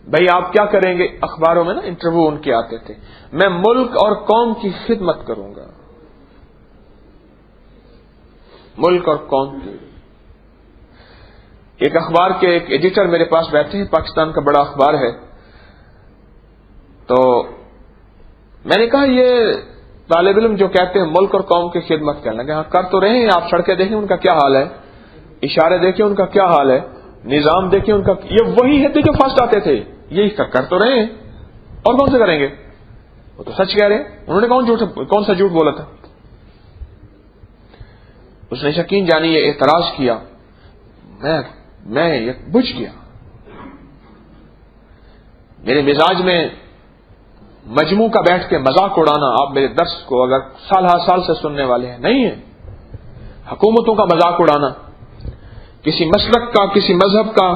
بھائی آپ کیا کریں گے؟ اخباروں میں نا انٹرویو ان کے آتے تھے، میں ملک اور قوم کی خدمت کروں گا. ملک اور قوم کی. ایک اخبار کے ایک ایڈیٹر میرے پاس بیٹھے ہیں، پاکستان کا بڑا اخبار ہے، تو میں نے کہا یہ طالب علم جو کہتے ہیں ملک اور قوم کی خدمت کرنا، کہ ہاں کر تو رہے ہیں، آپ سڑکیں دیکھیں ان کا کیا حال ہے، اشارے دیکھیں ان کا کیا حال ہے، نظام دیکھیں ان کا، یہ وہی ہے جو فرسٹ آتے تھے، یہی کر تو رہے ہیں، اور کون سے کریں گے؟ وہ تو سچ کہہ رہے ہیں. انہوں نے کون سا جھوٹ بولا تھا؟ اس نے شکین جانی یہ اعتراض کیا، میں یہ بجھ گیا. میرے مزاج میں مجموع کا بیٹھ کے مذاق اڑانا، آپ میرے درس کو اگر سال ہر سال سے سننے والے ہیں، نہیں ہے. حکومتوں کا مذاق اڑانا، کسی مسلک کا، کسی مذہب کا،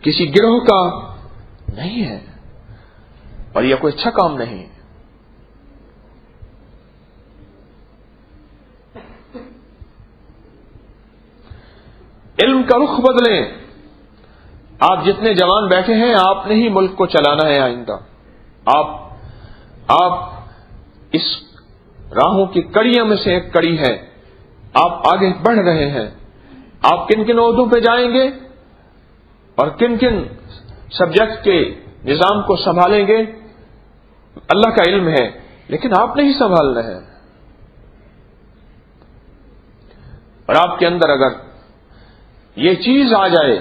کسی گروہ کا نہیں ہے. اور یہ کوئی اچھا کام نہیں. علم کا رخ بدلیں. آپ جتنے جوان بیٹھے ہیں آپ نے ہی ملک کو چلانا ہے آئندہ. آپ اس راہوں کی کڑیوں میں سے ایک کڑی ہے. آپ آگے بڑھ رہے ہیں. آپ کن کن عہدوں پہ جائیں گے اور کن کن سبجیکٹ کے نظام کو سنبھالیں گے اللہ کا علم ہے، لیکن آپ نے ہی سنبھالنا ہے. اور آپ کے اندر اگر یہ چیز آ جائے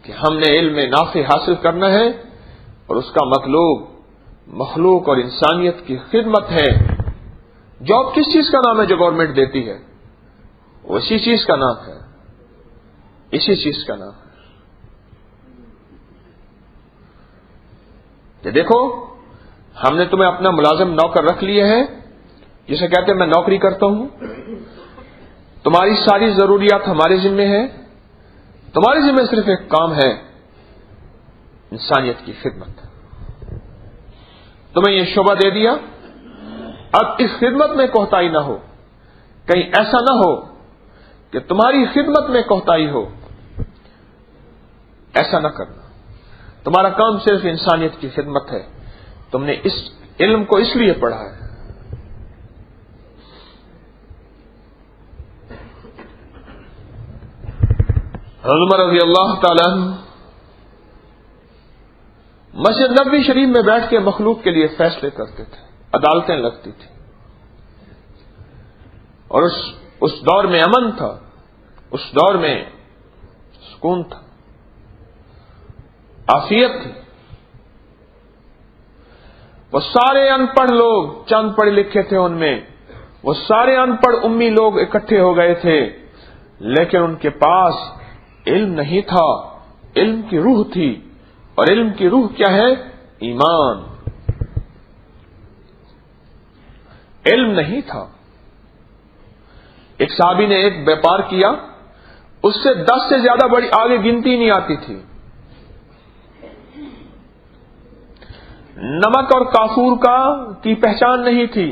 کہ ہم نے علم نافع حاصل کرنا ہے اور اس کا مطلوب مخلوق اور انسانیت کی خدمت ہے. جاب کس چیز کا نام ہے جو گورنمنٹ دیتی ہے؟ وہ اسی چیز کا نام ہے، اسی چیز کا نام ہے کہ دیکھو ہم نے تمہیں اپنا ملازم نوکر رکھ لیا ہے، جسے کہتے ہیں میں نوکری کرتا ہوں، تمہاری ساری ضروریات ہمارے ذمہ ہے، تمہارے ذمہ صرف ایک کام ہے، انسانیت کی خدمت. تمہیں یہ شعبہ دے دیا، اب اس خدمت میں کوتاہی نہ ہو. کہیں ایسا نہ ہو کہ تمہاری خدمت میں کوتاہی ہو، ایسا نہ کرنا. تمہارا کام صرف انسانیت کی خدمت ہے. تم نے اس علم کو اس لیے پڑھا ہے. عمر رضی اللہ تعالیٰ مسجد نبوی شریف میں بیٹھ کے مخلوق کے لیے فیصلے کرتے تھے، عدالتیں لگتی تھی. اور اس دور میں امن تھا، اس دور میں سکون تھا، عافیت تھی. وہ سارے ان پڑھ لوگ، چند پڑھے لکھے تھے ان میں، وہ سارے ان پڑھ امی لوگ اکٹھے ہو گئے تھے، لیکن ان کے پاس علم نہیں تھا. علم کی روح تھی. اور علم کی روح کیا ہے؟ ایمان. علم نہیں تھا. ایک صحابی نے ایک بیپار کیا، اس سے 10 سے زیادہ بڑی آگے گنتی نہیں آتی تھی. نمک اور کافور کی پہچان نہیں تھی.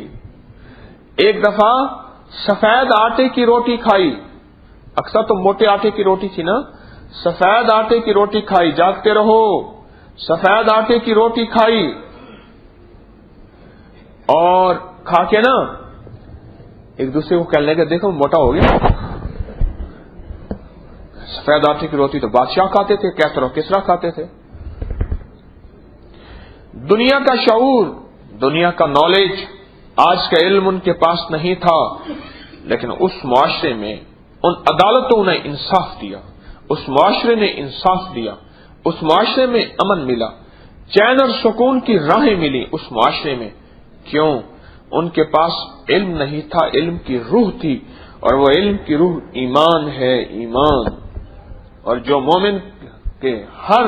ایک دفعہ سفید آٹے کی روٹی کھائی. اکثر تو موٹے آٹے کی روٹی تھی نا، سفید آٹے کی روٹی کھائی. جاگتے رہو. سفید آٹے کی روٹی کھائی اور کھا کے نا ایک دوسرے کو کہنے لگے دیکھو موٹا ہو گیا. سفید آٹے کی روٹی تو بادشاہ کھاتے تھے، کیسر اور کسرا کھاتے تھے. دنیا کا شعور، دنیا کا نالج، آج کا علم ان کے پاس نہیں تھا، لیکن اس معاشرے میں ان عدالتوں نے انصاف دیا، اس معاشرے نے انصاف دیا، اس معاشرے میں امن ملا، چین اور سکون کی راہیں ملی اس معاشرے میں. کیوں؟ ان کے پاس علم نہیں تھا، علم کی روح تھی. اور وہ علم کی روح ایمان ہے. ایمان. اور جو مومن کے ہر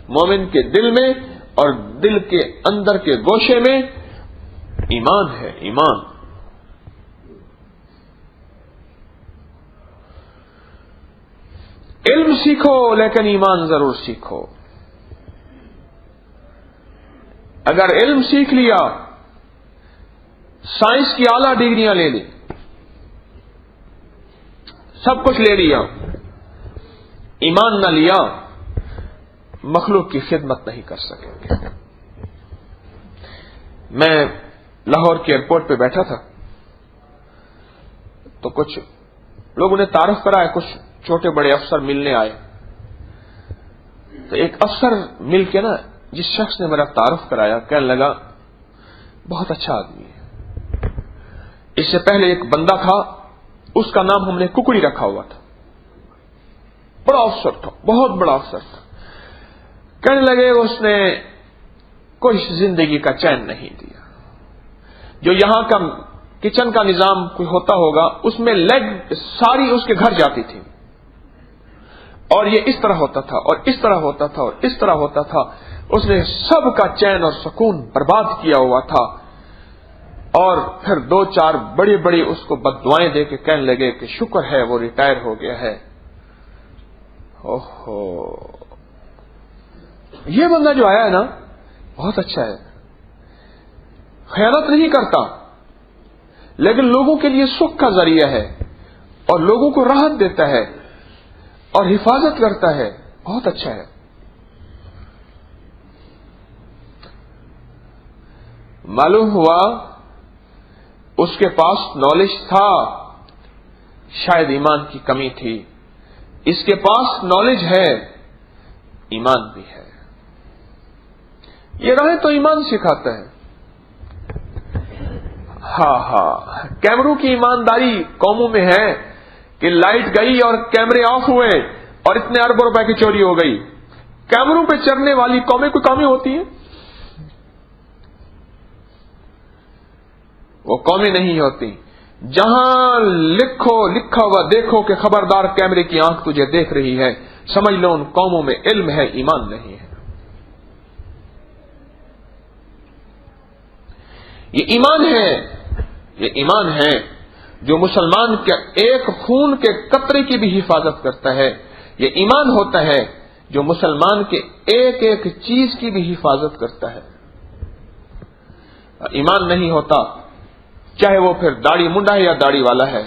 مومن کے دل میں اور دل کے اندر کے گوشے میں ایمان ہے. ایمان. علم سیکھو لیکن ایمان ضرور سیکھو. اگر علم سیکھ لیا، سائنس کی اعلیٰ ڈگریاں لے لی، سب کچھ لے لیا، ایمان نہ لیا، مخلوق کی خدمت نہیں کر سکیں گے. میں لاہور کے ایئرپورٹ پہ بیٹھا تھا تو کچھ لوگوں نے تعارف کرایا، کچھ چھوٹے بڑے افسر ملنے آئے. تو ایک افسر مل کے نا جس شخص نے میرا تعارف کرایا کہنے لگا بہت اچھا آدمی ہے. اس سے پہلے ایک بندہ تھا، اس کا نام ہم نے ککڑی رکھا ہوا تھا. بڑا افسر تھا، بہت بڑا افسر تھا. کہنے لگے اس نے کوئی زندگی کا چین نہیں دیا. جو یہاں کا کچن کا نظام کوئی ہوتا ہوگا اس میں لیگ ساری اس کے گھر جاتی تھی، اور یہ اس طرح ہوتا تھا اور اس طرح ہوتا تھا اور اس طرح ہوتا تھا. اس نے سب کا چین اور سکون برباد کیا ہوا تھا. اور پھر 2-4 بڑی بڑی اس کو بددعائیں دے کے کہنے لگے کہ شکر ہے وہ ریٹائر ہو گیا ہے. اوہو، یہ بندہ جو آیا ہے نا، بہت اچھا ہے، خیانت نہیں کرتا لیکن لوگوں کے لیے سکھ کا ذریعہ ہے اور لوگوں کو راحت دیتا ہے اور حفاظت کرتا ہے، بہت اچھا ہے۔ معلوم ہوا اس کے پاس نالج تھا، شاید ایمان کی کمی تھی، اس کے پاس نالج ہے، ایمان بھی ہے۔ یہ رہے تو ایمان سکھاتا ہے۔ کیمروں کی ایمانداری قوموں میں ہے کہ لائٹ گئی اور کیمرے آف ہوئے اور اتنے اربوں روپے کی چوری ہو گئی۔ کیمروں پہ چڑھنے والی قومیں کوئی قومیں ہوتی ہیں؟ وہ قومیں نہیں ہوتی۔ جہاں لکھا ہوا دیکھو کہ خبردار کیمرے کی آنکھ تجھے دیکھ رہی ہے، سمجھ لو ان قوموں میں علم ہے، ایمان نہیں ہے۔ یہ ایمان ہے جو مسلمان کے ایک خون کے قطرے کی بھی حفاظت کرتا ہے۔ یہ ایمان ہوتا ہے جو مسلمان کے ایک ایک چیز کی بھی حفاظت کرتا ہے۔ ایمان نہیں ہوتا، چاہے وہ پھر داڑھی منڈا ہے یا داڑھی والا ہے۔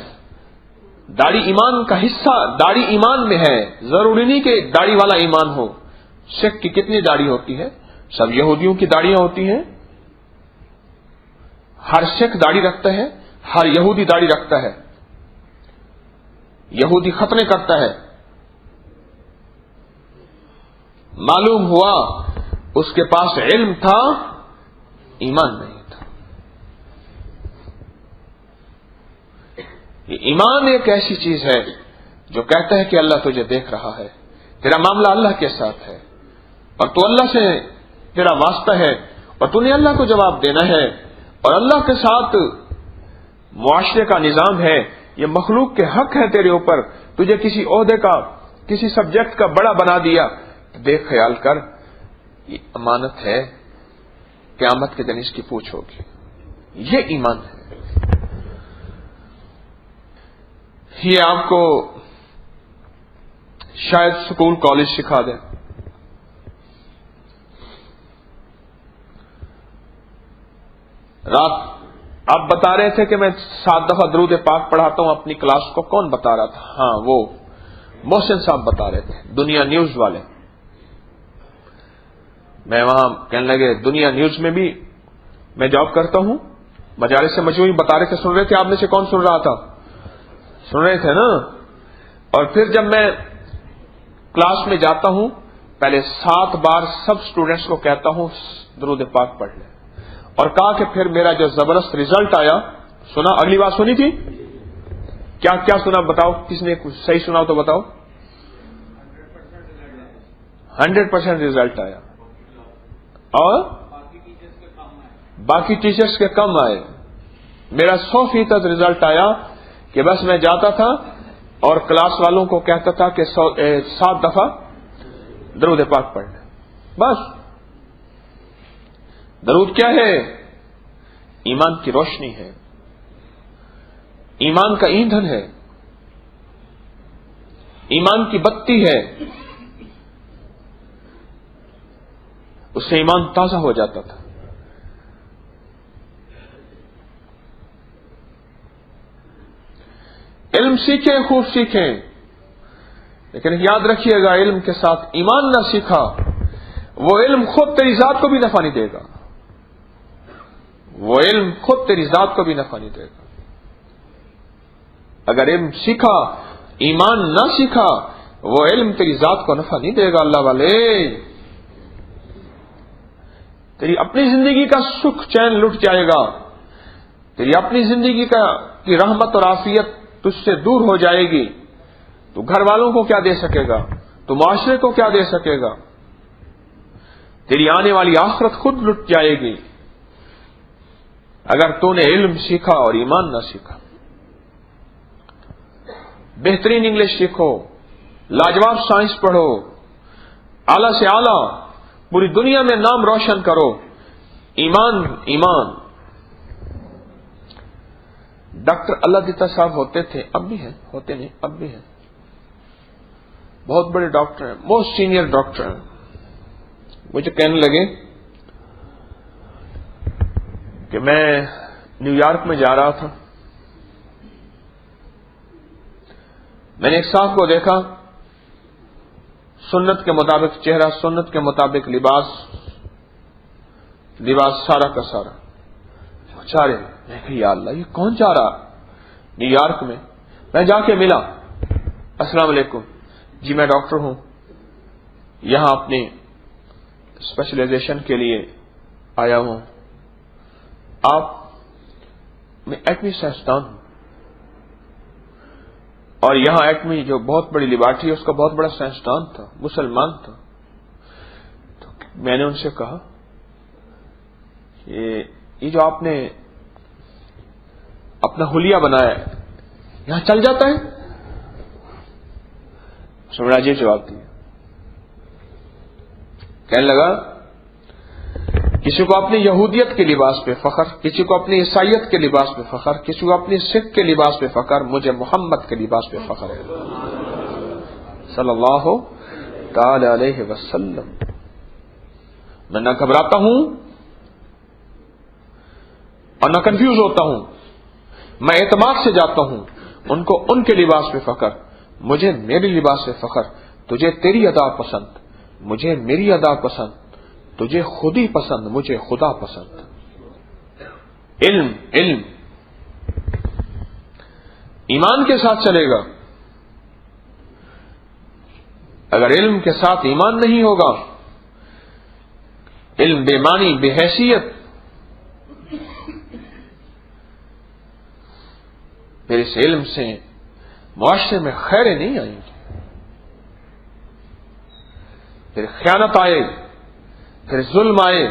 داڑھی ایمان کا حصہ، داڑھی ایمان میں ہے، ضروری نہیں کہ داڑھی والا ایمان ہو۔ سکھ کی کتنی داڑھی ہوتی ہے؟ سب یہودیوں کی داڑیاں ہوتی ہیں؟ ہر سکھ داڑھی رکھتا ہے، ہر یہودی داڑھی رکھتا ہے، یہودی ختنے کرتا ہے۔ معلوم ہوا اس کے پاس علم تھا، ایمان نہیں تھا۔ یہ ایمان ایک ایسی چیز ہے جو کہتا ہے کہ اللہ تجھے دیکھ رہا ہے، تیرا معاملہ اللہ کے ساتھ ہے اور تو اللہ سے تیرا واسطہ ہے اور تو نے اللہ کو جواب دینا ہے، اور اللہ کے ساتھ معاشرے کا نظام ہے، یہ مخلوق کے حق ہے تیرے اوپر۔ تجھے کسی عہدے کا، کسی سبجیکٹ کا بڑا بنا دیا، دیکھ خیال کر، یہ امانت ہے، قیامت کے دن اس کی پوچھ ہوگی۔ یہ ایمان ہے۔ یہ آپ کو شاید اسکول کالج سکھا دیں۔ رات آپ بتا رہے تھے کہ میں 7 دفعہ درود پاک پڑھاتا ہوں اپنی کلاس کو، کون بتا رہا تھا؟ ہاں، وہ محسن صاحب بتا رہے تھے، دنیا نیوز والے۔ میں وہاں کہنے لگے دنیا نیوز میں بھی میں جاب کرتا ہوں، مجالس سے مجموعی بتا رہے تھے، سن رہے تھے؟ آپ میں سے کون سن رہا تھا؟ سن رہے تھے نا؟ اور پھر جب میں کلاس میں جاتا ہوں، پہلے 7 بار سب سٹوڈنٹس کو کہتا ہوں درود پاک پڑھ لیں، اور کہا کہ پھر میرا جو زبردست ریزلٹ آیا، سنا؟ اگلی بات سنی تھی؟ کیا سنا بتاؤ؟ کس نے کچھ صحیح سنا ہو تو بتاؤ۔ 100% ریزلٹ آیا، اور باقی ٹیچرز کے کم آئے۔ میرا 100% ریزلٹ آیا کہ بس میں جاتا تھا اور کلاس والوں کو کہتا تھا کہ 7 دفعہ درود پاک پڑھ لیں، بس۔ درود کیا ہے؟ ایمان کی روشنی ہے، ایمان کا ایندھن ہے، ایمان کی بتی ہے، اس سے ایمان تازہ ہو جاتا تھا۔ علم سیکھیں، خوب سیکھیں، لیکن یاد رکھیے گا علم کے ساتھ ایمان نہ سیکھا، وہ علم خود تیری ذات کو بھی نفع نہیں دے گا، وہ علم خود تیری ذات کو بھی نفع نہیں دے گا۔ اگر علم سیکھا، ایمان نہ سیکھا، وہ علم تیری ذات کو نفع نہیں دے گا۔ اللہ والے، تیری اپنی زندگی کا سکھ چین لٹ جائے گا، تیری اپنی زندگی کی رحمت اور عافیت تجھ سے دور ہو جائے گی۔ تو گھر والوں کو کیا دے سکے گا؟ تو معاشرے کو کیا دے سکے گا؟ تیری آنے والی آخرت خود لٹ جائے گی اگر تو نے علم سیکھا اور ایمان نہ سیکھا۔ بہترین انگلش سیکھو، لاجواب سائنس پڑھو، اعلی سے اعلی پوری دنیا میں نام روشن کرو۔ ایمان ایمان۔ ڈاکٹر اللہ دیتا صاحب ہوتے تھے، اب بھی ہیں، ہوتے نہیں اب بھی ہیں، بہت بڑے ڈاکٹر ہیں، موسٹ سینئر ڈاکٹر ہیں۔ مجھے کہنے لگے کہ میں نیو یارک میں جا رہا تھا. میں نے ایک صاحب کو دیکھا، سنت کے مطابق چہرہ، سنت کے مطابق لباس سارا کا سارا. چارے میں کہ یا اللہ، یہ کون جا رہا نیو یارک میں؟ میں جا کے ملا. السلام علیکم جی، میں ڈاکٹر ہوں، یہاں اپنی اسپیشلائزیشن کے لیے آیا ہوں. میں ایٹمی سائنسدان ہوں، اور یہاں ایٹمی جو بہت بڑی لیبارٹری ہے اس کا بہت بڑا سائنسدان تھا، مسلمان تھا. تو میں نے ان سے کہا یہ جو آپ نے اپنا حلیہ بنایا ہے یہاں چل جاتا ہے؟ اس نے بڑا عجیب جواب دیا. کہنے لگا کسی کو اپنی یہودیت کے لباس پہ فخر، کسی کو اپنی عیسائیت کے لباس پہ فخر، کسی کو اپنی سکھ کے لباس پہ فخر، مجھے محمد کے لباس پہ فخر ہے صلی اللہ تعالی علیہ وسلم. میں نہ گھبراتا ہوں اور نہ کنفیوز ہوتا ہوں، میں اعتماد سے جاتا ہوں. ان کو ان کے لباس پہ فخر، مجھے میری لباس پہ فخر. تجھے تیری ادا پسند، مجھے میری ادا پسند. تجھے خود ہی پسند، مجھے خدا پسند. علم ایمان کے ساتھ چلے گا. اگر علم کے ساتھ ایمان نہیں ہوگا، علم بے معنی، بے حیثیت، پھر اس علم سے معاشرے میں خیریں نہیں آئیں گی. پھر خیانت آئے، پھر ظلم آئے،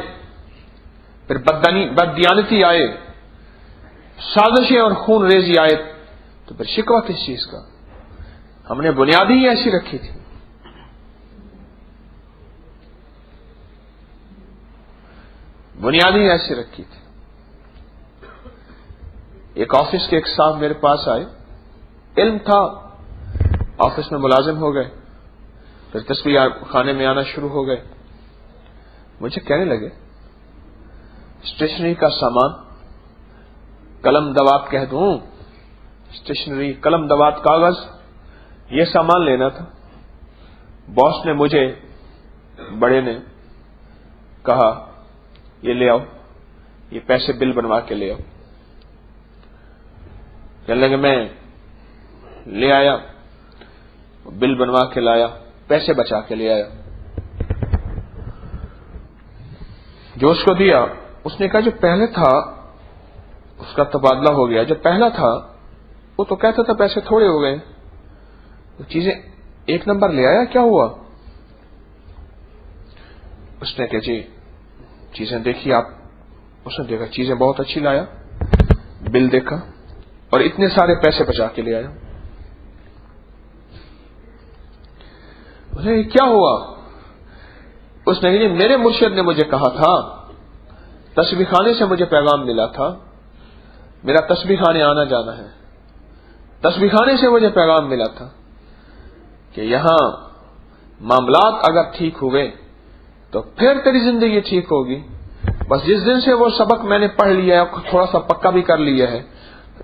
پھر بددیانتی آئے، سازشیں اور خون ریزی آئے. تو پھر شکوہ کس چیز کا؟ ہم نے بنیادی ہی ایسی رکھی تھی. بنیادی ہی ایسی رکھی تھی. ایک آفس کے ایک صاحب میرے پاس آئے، علم تھا، آفس میں ملازم ہو گئے، پھر تصویر خانے میں آنا شروع ہو گئے. مجھے کہنے لگے اسٹیشنری کا سامان، قلم دوات کہہ دوں، اسٹیشنری، قلم دوات، کاغذ، یہ سامان لینا تھا. باس نے مجھے، بڑے نے کہا یہ لے آؤ، یہ پیسے بل بنوا کے لے آؤ. کہنے لگے میں لے آیا، بل بنوا کے لایا، پیسے بچا کے لے آیا. جو اس کو دیا، اس نے کہا جو پہلے تھا اس کا تبادلہ ہو گیا، جو پہلا تھا وہ تو کہتا تھا پیسے تھوڑے ہو گئے، چیزیں ایک نمبر لے آیا، کیا ہوا؟ اس نے کہا جی چیزیں دیکھی آپ. اس نے دیکھا چیزیں بہت اچھی لایا، بل دیکھا اور اتنے سارے پیسے بچا کے لے آیا. کیا ہوا؟ اس نے کہا میرے مرشد نے مجھے کہا تھا، تسبیح خانے سے مجھے پیغام ملا تھا، میرا تسبیح خانے آنا جانا ہے. تسبیح خانے سے مجھے پیغام ملا تھا کہ یہاں معاملات اگر ٹھیک ہوئے تو پھر تیری زندگی ٹھیک ہوگی. بس جس دن سے وہ سبق میں نے پڑھ لیا ہے، تھوڑا سا پکا بھی کر لیا ہے،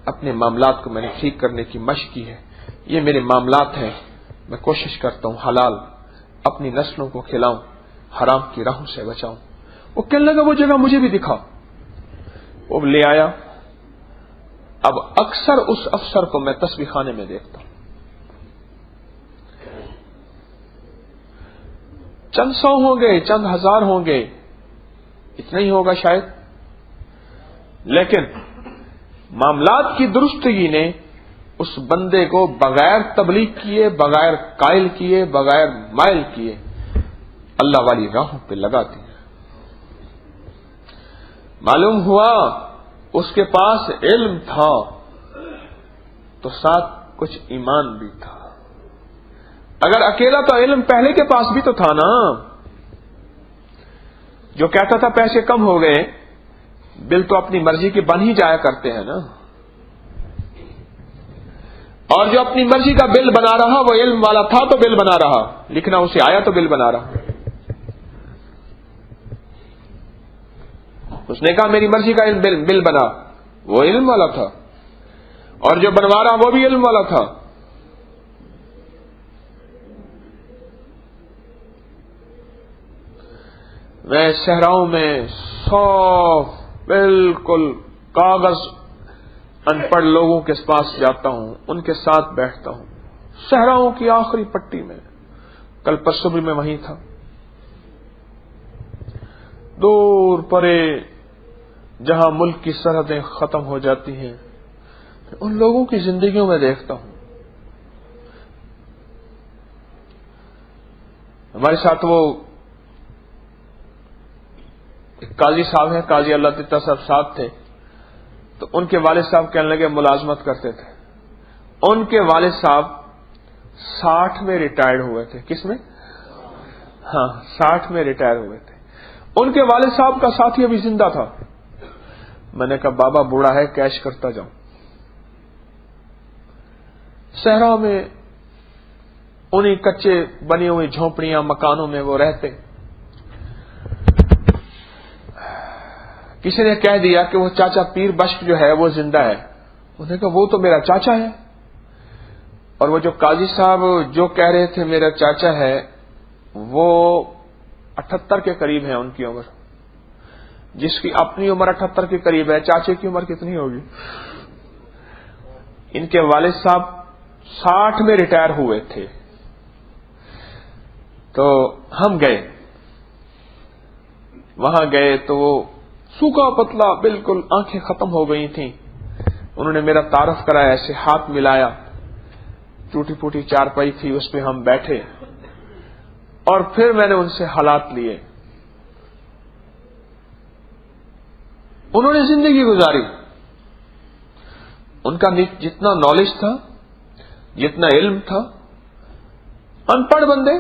اپنے معاملات کو میں نے ٹھیک کرنے کی مشق کی ہے. یہ میرے معاملات ہیں، میں کوشش کرتا ہوں حلال اپنی نسلوں کو کھلاؤں، حرام کی راہوں سے بچاؤں. وہ کہنے لگا وہ جگہ مجھے بھی دکھا. وہ لے آیا. اب اکثر اس افسر کو میں تسبیح خانے میں دیکھتا ہوں. چند سو ہوں گے، چند ہزار ہوں گے، اتنا ہی ہوگا شاید، لیکن معاملات کی درستگی نے اس بندے کو بغیر تبلیغ کیے، بغیر قائل کیے، بغیر مائل کیے اللہ والی راہوں پہ لگا دی. معلوم ہوا اس کے پاس علم تھا تو ساتھ کچھ ایمان بھی تھا. اگر اکیلا تو علم پہلے کے پاس بھی تو تھا نا، جو کہتا تھا پیسے کم ہو گئے، بل تو اپنی مرضی کے بن ہی جایا کرتے ہیں نا. اور جو اپنی مرضی کا بل بنا رہا وہ علم والا تھا تو بل بنا رہا، لکھنا اسے آیا تو بل بنا رہا. اس نے کہا میری مرضی کا بل بنا، وہ علم والا تھا، اور جو بنوا رہا وہ بھی علم والا تھا. میں صحراؤں میں صاف بالکل کاغذ ان پڑھ لوگوں کے پاس جاتا ہوں، ان کے ساتھ بیٹھتا ہوں، صحراؤں کی آخری پٹی میں. کل پرسوں بھی میں وہیں تھا. دور پرے جہاں ملک کی سرحدیں ختم ہو جاتی ہیں، ان لوگوں کی زندگیوں میں دیکھتا ہوں. ہمارے ساتھ وہ ایک قاضی صاحب ہیں، قاضی اللہ تعالیٰ صاحب ساتھ تھے. تو ان کے والد صاحب کہنے لگے ملازمت کرتے تھے. ان کے والد صاحب 60 میں ریٹائرڈ ہوئے تھے. کس میں؟ ہاں 60 میں ریٹائر ہوئے تھے. ان کے والد صاحب کا ساتھی ابھی زندہ تھا. میں نے کہا بابا بوڑھا ہے، کیش کرتا جاؤں. صحرا میں انہیں کچے بنی ہوئی جھونپڑیاں مکانوں میں وہ رہتے. کسی نے کہہ دیا کہ وہ چاچا پیر بشک جو ہے وہ زندہ ہے. انہوں نے کہا وہ تو میرا چاچا ہے. اور وہ جو قاضی صاحب جو کہہ رہے تھے میرا چاچا ہے، وہ 78 کے قریب ہے ان کی عمر. جس کی اپنی عمر 78 کے قریب ہے، چاچے کی عمر کتنی ہوگی؟ ان کے والد صاحب 60 میں ریٹائر ہوئے تھے. تو ہم گئے، وہاں گئے تو وہ سوکھا پتلا بالکل آنکھیں ختم ہو گئی تھیں. انہوں نے میرا تعارف کرایا، ایسے ہاتھ ملایا. ٹوٹی پھوٹی چارپائی تھی، اس پہ ہم بیٹھے اور پھر میں نے ان سے حالات لیے. انہوں نے زندگی گزاری. ان کا جتنا نالج تھا، جتنا علم تھا، ان پڑھ بندے،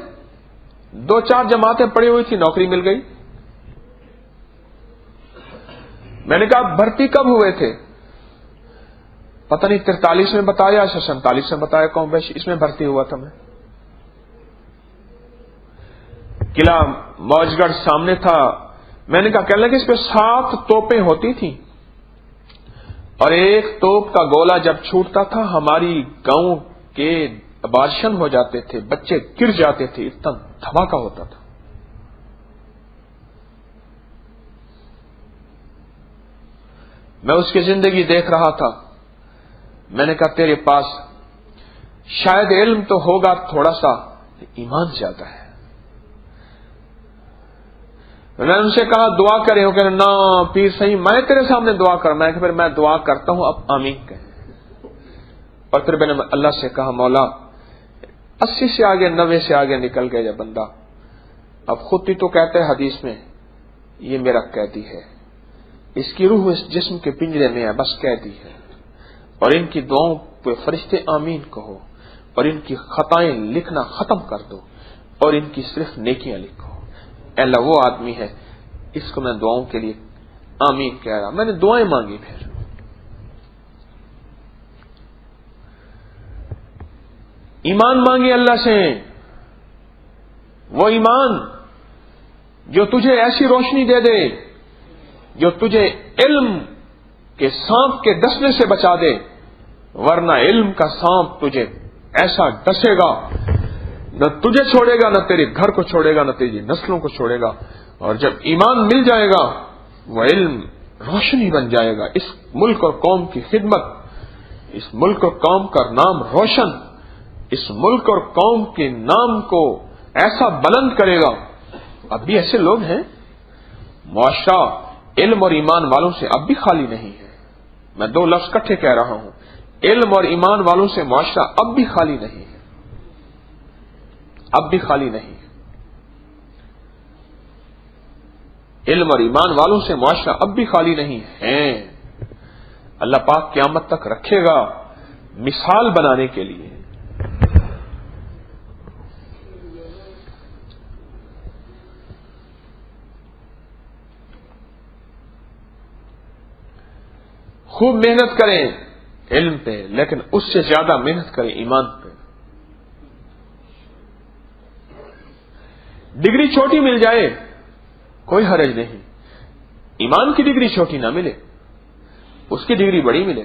2-4 جماعتیں پڑھی ہوئی تھی، نوکری مل گئی. میں نے کہا بھرتی کب ہوئے تھے؟ پتہ نہیں 43 میں بتایا، 47 میں بتایا، کون بیش اس میں بھرتی ہوا تھا. میں قلعہ موج گڑھ سامنے تھا. میں نے کہا کہنے لگے اس پہ 7 توپیں ہوتی تھیں، اور ایک توپ کا گولا جب چھوٹتا تھا ہماری گاؤں کے بارشن ہو جاتے تھے، بچے گر جاتے تھے، اتنا دھماکہ ہوتا تھا. میں اس کی زندگی دیکھ رہا تھا. میں نے کہا تیرے پاس شاید علم تو ہوگا تھوڑا سا، ایمان زیادہ ہے. میں نے ان سے کہا دعا کرے. وہ کہ نہ پیر صحیح میں تیرے سامنے دعا کر. میں کہ پھر میں دعا کرتا ہوں، اب آمین کہیں. اور پھر میں نے اللہ سے کہا مولا 80 سے آگے 90 سے آگے نکل گئے جب بندہ، اب خود ہی تو کہتے ہیں حدیث میں یہ میرا قیدی ہے، اس کی روح اس جسم کے پنجرے میں ہے، بس قیدی ہے. اور ان کی دعاؤں پہ فرشتے آمین کہو، اور ان کی خطائیں لکھنا ختم کر دو، اور ان کی صرف نیکیاں لکھو. اے اللہ وہ آدمی ہے، اس کو میں دعاؤں کے لیے آمین کہہ رہا. میں نے دعائیں مانگی. پھر ایمان مانگی اللہ سے، وہ ایمان جو تجھے ایسی روشنی دے دے، جو تجھے علم کے سانپ کے ڈسنے سے بچا دے. ورنہ علم کا سانپ تجھے ایسا ڈسے گا، نہ تجھے چھوڑے گا، نہ تیرے گھر کو چھوڑے گا، نہ تیری نسلوں کو چھوڑے گا. اور جب ایمان مل جائے گا، وہ علم روشنی بن جائے گا. اس ملک اور قوم کی خدمت، اس ملک اور قوم کا نام روشن، اس ملک اور قوم کے نام کو ایسا بلند کرے گا. اب بھی ایسے لوگ ہیں، معاشرہ علم اور ایمان والوں سے اب بھی خالی نہیں ہے. میں 2 لفظ اکٹھے کہہ رہا ہوں، علم اور ایمان والوں سے معاشرہ اب بھی خالی نہیں ہے، اب بھی خالی نہیں ہے. علم اور ایمان والوں سے معاشرہ اب بھی خالی نہیں ہے. اللہ پاک قیامت تک رکھے گا مثال بنانے کے لیے. خوب محنت کریں علم پہ، لیکن اس سے زیادہ محنت کریں ایمان پہ. ڈگری چھوٹی مل جائے کوئی حرج نہیں، ایمان کی ڈگری چھوٹی نہ ملے، اس کی ڈگری بڑی ملے۔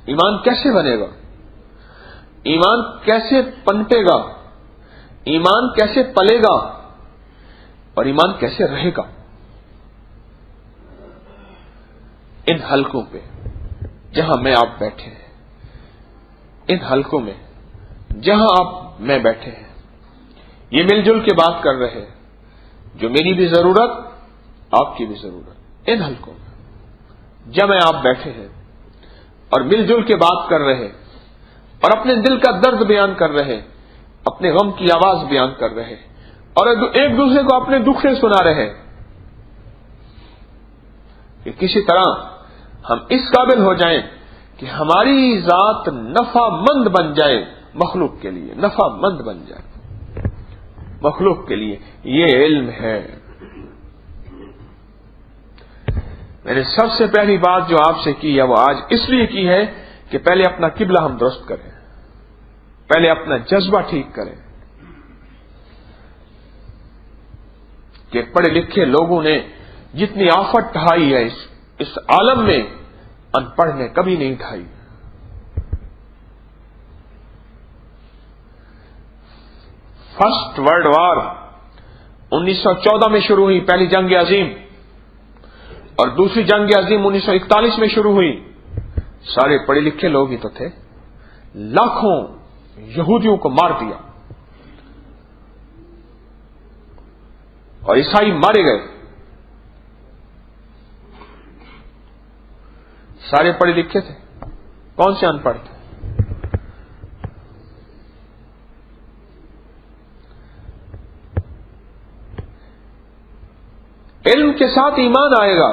ایمان کیسے بنے گا؟ ایمان کیسے پنپے گا؟ ایمان کیسے پلے گا؟ اور ایمان کیسے رہے گا؟ ان حلقوں پہ جہاں میں آپ بیٹھے ہیں، ان حلقوں میں جہاں آپ میں بیٹھے ہیں، یہ مل جل کے بات کر رہے ہیں، جو میری بھی ضرورت آپ کی بھی ضرورت، ان حلقوں میں جہاں آپ بیٹھے ہیں اور مل جل کے بات کر رہے اور اپنے دل کا درد بیان کر رہے، اپنے غم کی آواز بیان کر رہے اور ایک دوسرے کو اپنے دکھڑے سنا رہے، کہ کسی طرح ہم اس قابل ہو جائیں کہ ہماری ذات نفع مند بن جائے مخلوق کے لیے، نفع مند بن جائے مخلوق کے لیے۔ یہ علم ہے۔ میں نے سب سے پہلی بات جو آپ سے کی ہے وہ آج اس لیے کی ہے کہ پہلے اپنا قبلہ ہم درست کریں، پہلے اپنا جذبہ ٹھیک کریں کہ پڑھے لکھے لوگوں نے جتنی آفت ڈھائی ہے اس عالم میں، ان پڑھ نے کبھی نہیں ڈھائی۔ فرسٹ ورلڈ وار 1914 میں شروع ہوئی، پہلی جنگ عظیم، اور دوسری جنگ عظیم 1941 میں شروع ہوئی۔ سارے پڑھے لکھے لوگ ہی تو تھے، لاکھوں یہودیوں کو مار دیا اور عیسائی مارے گئے، سارے پڑھے لکھے تھے، کون سے ان پڑھ تھے؟ علم کے ساتھ ایمان آئے گا،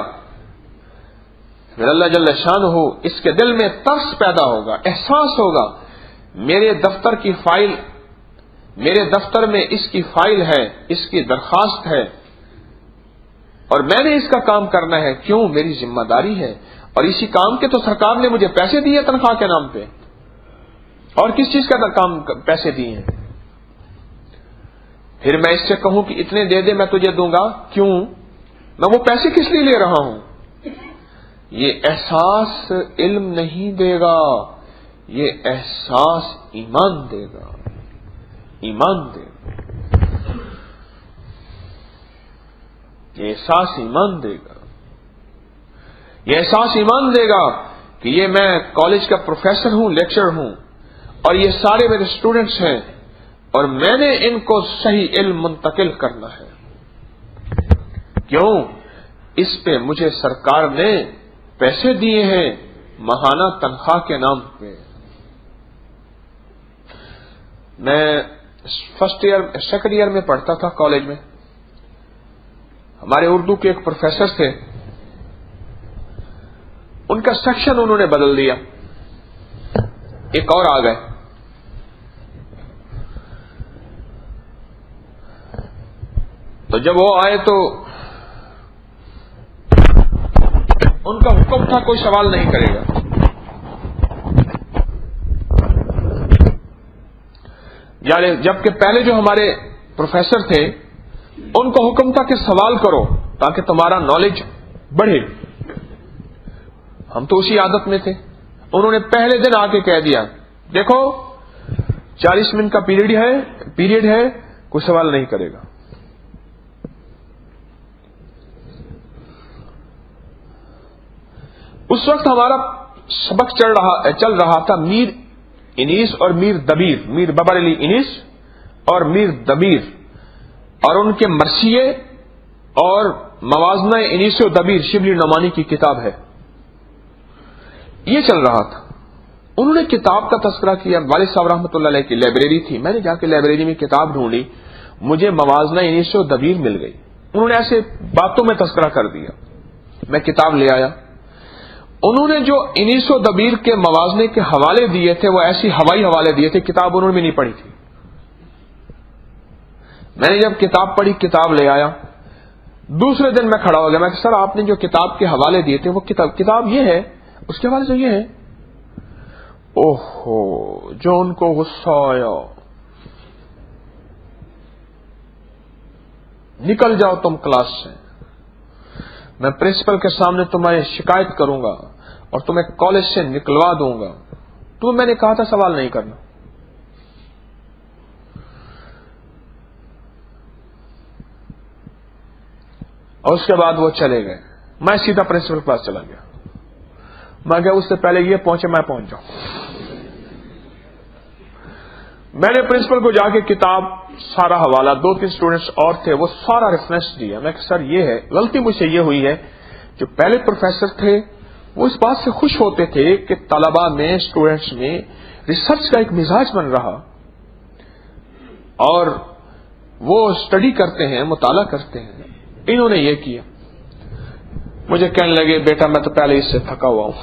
پھر اللہ جل شانہ اس کے دل میں ترس پیدا ہوگا، احساس ہوگا، میرے دفتر کی فائل، میرے دفتر میں اس کی فائل ہے، اس کی درخواست ہے اور میں نے اس کا کام کرنا ہے، کیوں؟ میری ذمہ داری ہے، اور اسی کام کے تو سرکار نے مجھے پیسے دیے تنخواہ کے نام پہ، اور کس چیز کا کام پیسے دیے ہیں؟ پھر میں اس سے کہوں کہ اتنے دے دے میں تجھے دوں گا، کیوں؟ میں وہ پیسے کس لیے لے رہا ہوں؟ یہ احساس علم نہیں دے گا، یہ احساس ایمان دے گا، ایمان دے گا، یہ احساس ایمان دے گا، یہ احساس ایمان دے گا کہ یہ میں کالج کا پروفیسر ہوں، لیکچرر ہوں، اور یہ سارے میرے اسٹوڈنٹس ہیں، اور میں نے ان کو صحیح علم منتقل کرنا ہے۔ کیوں؟ اس پہ مجھے سرکار نے پیسے دیے ہیں، ماہانہ تنخواہ کے نام پہ۔ میں سیکنڈ ایئر میں پڑھتا تھا کالج میں، ہمارے اردو کے ایک پروفیسر تھے، ان کا سیکشن انہوں نے بدل دیا، ایک اور آ گئے۔ تو جب وہ آئے تو ان کا حکم تھا کوئی سوال نہیں کرے گا، یعنی جبکہ پہلے جو ہمارے پروفیسر تھے ان کو حکم تھا کہ سوال کرو تاکہ تمہارا نالج بڑھے۔ ہم تو اسی عادت میں تھے، انہوں نے پہلے دن آ کے کہہ دیا دیکھو 40 منٹ کا پیریڈ ہے، کوئی سوال نہیں کرے گا۔ اس وقت ہمارا سبق چل رہا تھا میر انیس اور میر دبیر، میر ببر علی انیس اور میر دبیر، اور ان کے مرثیے اور موازنہ انیس و دبیر شبلی نعمانی کی کتاب ہے، یہ چل رہا تھا۔ انہوں نے کتاب کا تذکرہ کیا، والد صاحب رحمۃ اللہ علیہ کی لائبریری تھی، میں نے جا کے لائبریری میں کتاب ڈھونڈی، مجھے موازنہ انیس و دبیر مل گئی۔ انہوں نے ایسے باتوں میں تذکرہ کر دیا، میں کتاب لے آیا۔ انہوں نے جو انیس و دبیر کے موازنے کے حوالے دیے تھے وہ ایسی ہوائی حوالے دیے تھے، کتاب انہوں نے بھی نہیں پڑھی تھی۔ میں نے جب کتاب پڑھی، کتاب لے آیا، دوسرے دن میں کھڑا ہو گیا، میں کہ سر آپ نے جو کتاب کے حوالے دیے تھے وہ کتاب یہ ہے، اس کے حوالے سے یہ ہے۔ اوہو، جو ان کو غصہ آیا، نکل جاؤ تم کلاس سے، میں پرنسپل کے سامنے تمہاری شکایت کروں گا اور تمہیں کالج سے نکلوا دوں گا۔ تو میں نے کہا تھا سوال نہیں کرنا۔ اور اس کے بعد وہ چلے گئے، میں سیدھا پرنسپل کے پاس چلا گیا۔ میں گیا اس سے پہلے یہ پہنچے میں پہنچ جاؤں۔ میں نے پرنسپل کو جا کے کتاب سارا حوالہ، 2-3 اسٹوڈنٹس اور تھے، وہ سارا ریفرنس دیا۔ میں کہ سر یہ ہے غلطی مجھ سے یہ ہوئی ہے، جو پہلے پروفیسر تھے وہ اس بات سے خوش ہوتے تھے کہ طلباء میں، اسٹوڈنٹس میں ریسرچ کا ایک مزاج بن رہا اور وہ اسٹڈی کرتے ہیں، مطالعہ کرتے ہیں۔ انہوں نے یہ کیا، مجھے کہنے لگے بیٹا میں تو پہلے اس سے تھکا ہوا ہوں،